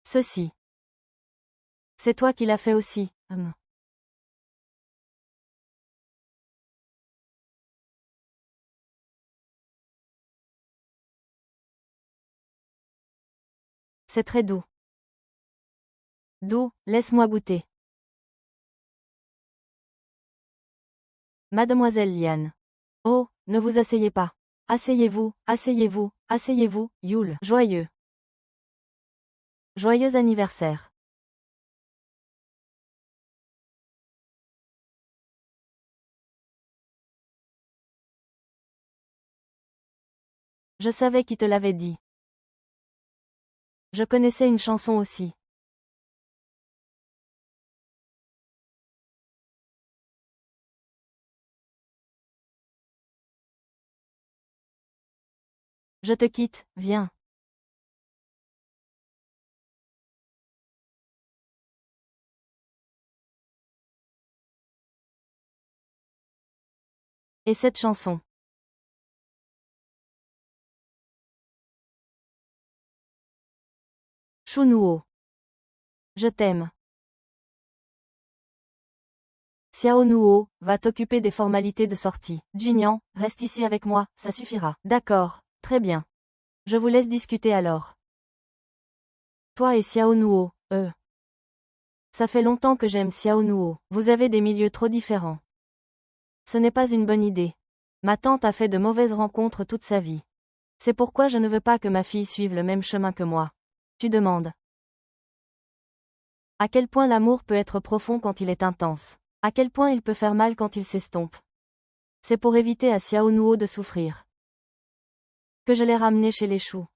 Ceci. C'est toi qui l'as fait aussi. C'est très doux. Doux, laisse-moi goûter. Mademoiselle Liane. Oh, ne vous asseyez pas. Asseyez-vous, asseyez-vous, asseyez-vous, Yule. Joyeux. Joyeux anniversaire. Je savais qui te l'avait dit. Je connaissais une chanson aussi. Je te quitte, viens. Et cette chanson. Chunwoo. Je t'aime. Xiao Nuo, va t'occuper des formalités de sortie. Jinian, reste ici avec moi, ça suffira. D'accord, très bien. Je vous laisse discuter alors. Toi et Xiao Nuo, Ça fait longtemps que j'aime Xiao Nuo. Vous avez des milieux trop différents. Ce n'est pas une bonne idée. Ma tante a fait de mauvaises rencontres toute sa vie. C'est pourquoi je ne veux pas que ma fille suive le même chemin que moi. Tu demandes. À quel point l'amour peut être profond quand il est intense. À quel point il peut faire mal quand il s'estompe. C'est pour éviter à Xiao Nuo de souffrir que je l'ai ramené chez les choux.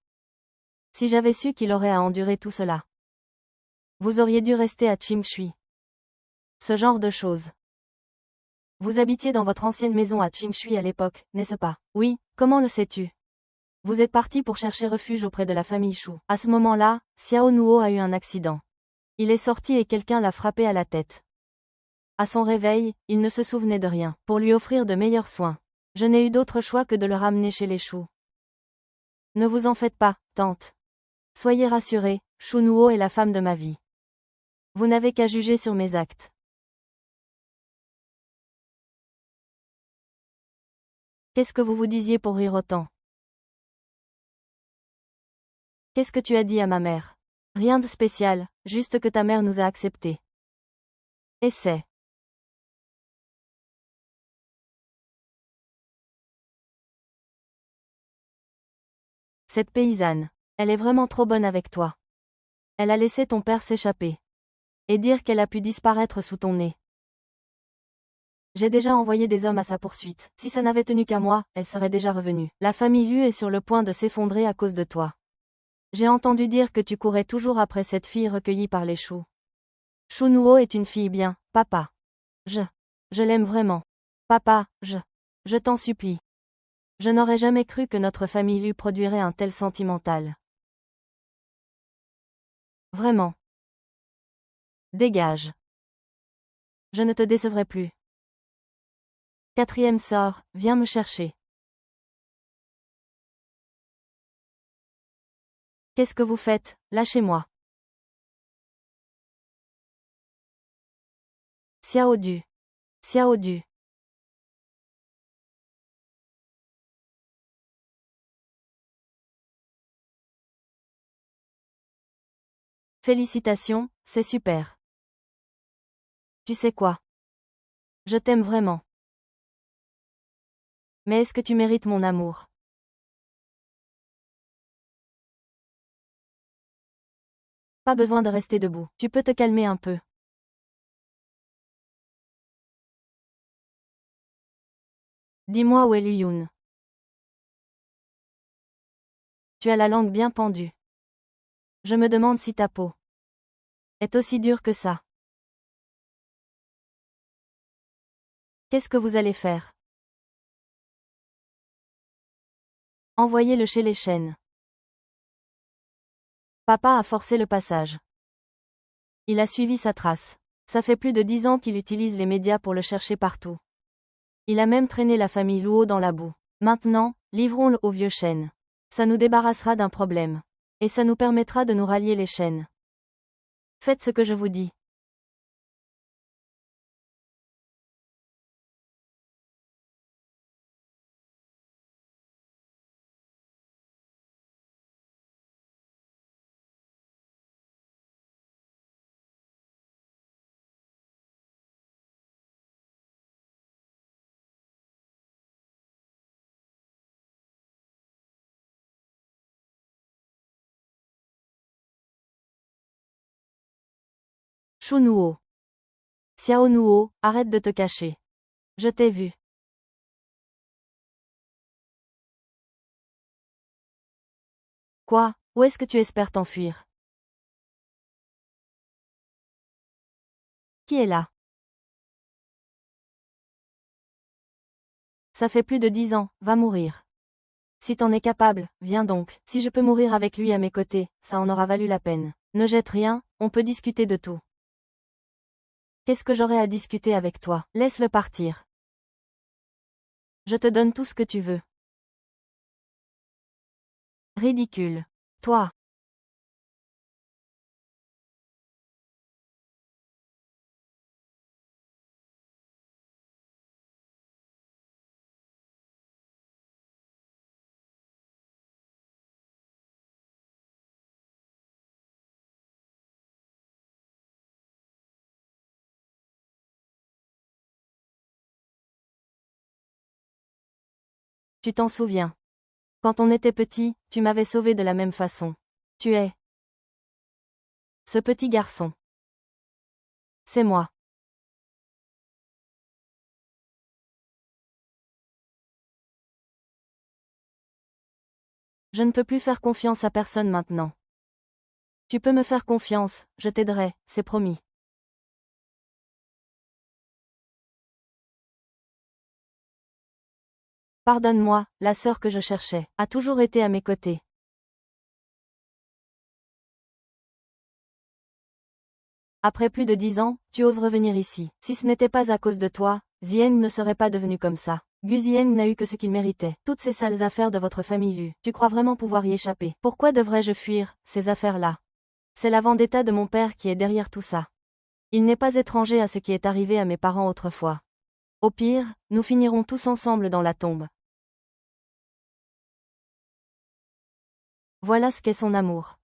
Si j'avais su qu'il aurait à endurer tout cela. Vous auriez dû rester à Qingxui. Ce genre de choses. Vous habitiez dans votre ancienne maison à Qingxui à l'époque, n'est-ce pas? Oui, comment le sais-tu? Vous êtes parti pour chercher refuge auprès de la famille Shu. À ce moment-là, Xiao Nuo a eu un accident. Il est sorti et quelqu'un l'a frappé à la tête. À son réveil, il ne se souvenait de rien. Pour lui offrir de meilleurs soins. Je n'ai eu d'autre choix que de le ramener chez les Shu. Ne vous en faites pas, tante. Soyez rassurée, Shu Nuo est la femme de ma vie. Vous n'avez qu'à juger sur mes actes. Qu'est-ce que vous vous disiez pour rire autant? Qu'est-ce que tu as dit à ma mère? Rien de spécial, juste que ta mère nous a acceptés. Et c'est. Cette paysanne. Elle est vraiment trop bonne avec toi. Elle a laissé ton père s'échapper. Et dire qu'elle a pu disparaître sous ton nez. J'ai déjà envoyé des hommes à sa poursuite. Si ça n'avait tenu qu'à moi, elle serait déjà revenue. La famille Lu est sur le point de s'effondrer à cause de toi. J'ai entendu dire que tu courais toujours après cette fille recueillie par les choux. Shunuo est une fille bien, papa. Je l'aime vraiment. Papa, je t'en supplie. Je n'aurais jamais cru que notre famille Lu produirait un tel sentimental. Vraiment. Dégage. Je ne te décevrai plus. Quatrième sort, viens me chercher. Qu'est-ce que vous faites? Lâchez-moi. Xiao Du. Xiao Du. Félicitations, c'est super. Tu sais quoi? Je t'aime vraiment. Mais est-ce que tu mérites mon amour? Pas besoin de rester debout. Tu peux te calmer un peu. Dis-moi où est Luyun. Tu as la langue bien pendue. Je me demande si ta peau est aussi dure que ça. Qu'est-ce que vous allez faire? Envoyez-le chez les chênes. Papa a forcé le passage. Il a suivi sa trace. Ça fait plus de 10 ans qu'il utilise les médias pour le chercher partout. Il a même traîné la famille Luo dans la boue. Maintenant, Livrons-le au vieux chêne. Ça nous débarrassera d'un problème. Et ça nous permettra de nous rallier les chênes. Faites ce que je vous dis. Shunuo. Xiao Nuo, arrête de te cacher. Je t'ai vu. Quoi, où est-ce que tu espères t'enfuir? Qui est là? Ça fait plus de 10 ans, va mourir. Si t'en es capable, viens donc. Si je peux mourir avec lui à mes côtés, ça en aura valu la peine. Ne jette rien, on peut discuter de tout. Qu'est-ce que j'aurai à discuter avec toi? Laisse-le partir. Je te donne tout ce que tu veux. Ridicule. Toi. Tu t'en souviens. Quand on était petit, tu m'avais sauvé de la même façon. Tu es. Ce petit garçon. C'est moi. Je ne peux plus faire confiance à personne maintenant. Tu peux me faire confiance, je t'aiderai, c'est promis. Pardonne-moi, la sœur que je cherchais, a toujours été à mes côtés. Après plus de 10 ans, tu oses revenir ici. Si ce n'était pas à cause de toi, Zien ne serait pas devenu comme ça. Gu Zien n'a eu que ce qu'il méritait. Toutes ces sales affaires de votre famille Lu. Tu crois vraiment pouvoir y échapper? Pourquoi devrais-je fuir, ces affaires-là? C'est la vendetta de mon père qui est derrière tout ça. Il n'est pas étranger à ce qui est arrivé à mes parents autrefois. Au pire, nous finirons tous ensemble dans la tombe. Voilà ce qu'est son amour.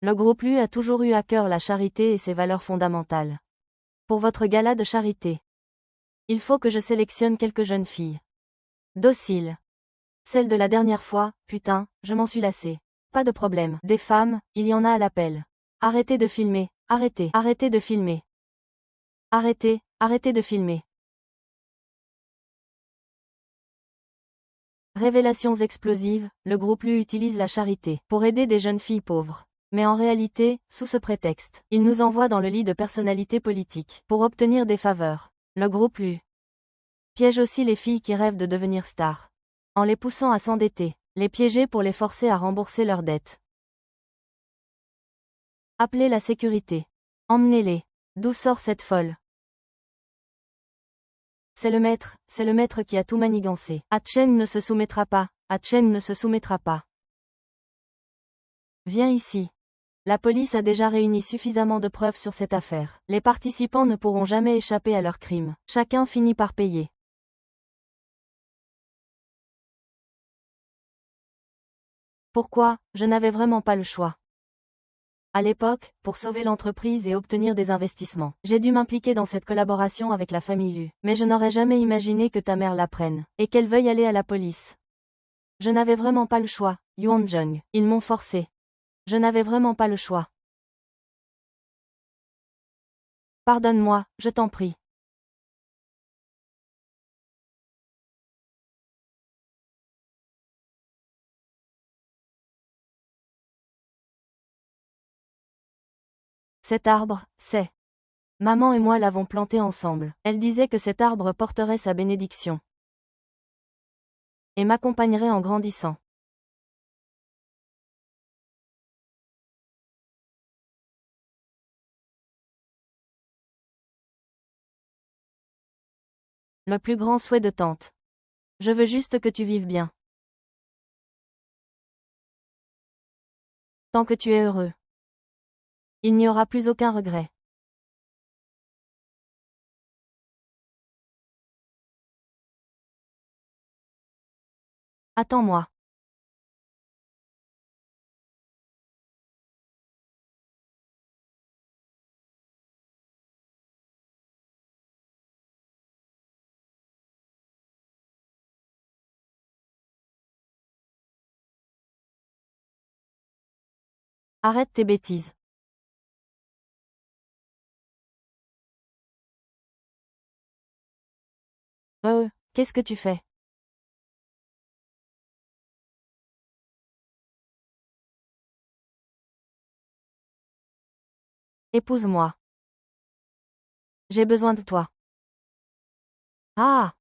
Le groupe Lu a toujours eu à cœur la charité et ses valeurs fondamentales. Pour votre gala de charité, il faut que je sélectionne quelques jeunes filles. Dociles. Celle de la dernière fois, putain, je m'en suis lassée. Pas de problème. Des femmes, il y en a à l'appel. Arrêtez de filmer, arrêtez de filmer. Arrêtez de filmer. Révélations explosives, le groupe Lu utilise la charité pour aider des jeunes filles pauvres. Mais en réalité, sous ce prétexte, il nous envoie dans le lit de personnalités politiques pour obtenir des faveurs. Le groupe Lu piège aussi les filles qui rêvent de devenir stars. En les poussant à s'endetter, les piéger pour les forcer à rembourser leurs dettes. Appelez la sécurité. Emmenez-les. D'où sort cette folle? C'est le maître qui a tout manigancé. Hatchen ne se soumettra pas, Hatchen ne se soumettra pas. Viens ici. La police a déjà réuni suffisamment de preuves sur cette affaire. Les participants ne pourront jamais échapper à leurs crimes. Chacun finit par payer. Pourquoi? Je n'avais vraiment pas le choix. À l'époque, pour sauver l'entreprise et obtenir des investissements, j'ai dû m'impliquer dans cette collaboration avec la famille Lu. Mais je n'aurais jamais imaginé que ta mère l'apprenne, et qu'elle veuille aller à la police. Je n'avais vraiment pas le choix, Yuan Jung. Ils m'ont forcé. Je n'avais vraiment pas le choix. Pardonne-moi, je t'en prie. Cet arbre, c'est. Maman et moi l'avons planté ensemble. Elle disait que cet arbre porterait sa bénédiction. Et m'accompagnerait en grandissant. Le plus grand souhait de tante. Je veux juste que tu vives bien. Tant que tu es heureux. Il n'y aura plus aucun regret. Attends-moi. Arrête tes bêtises. Qu'est-ce que tu fais? Épouse-moi. J'ai besoin de toi. Ah!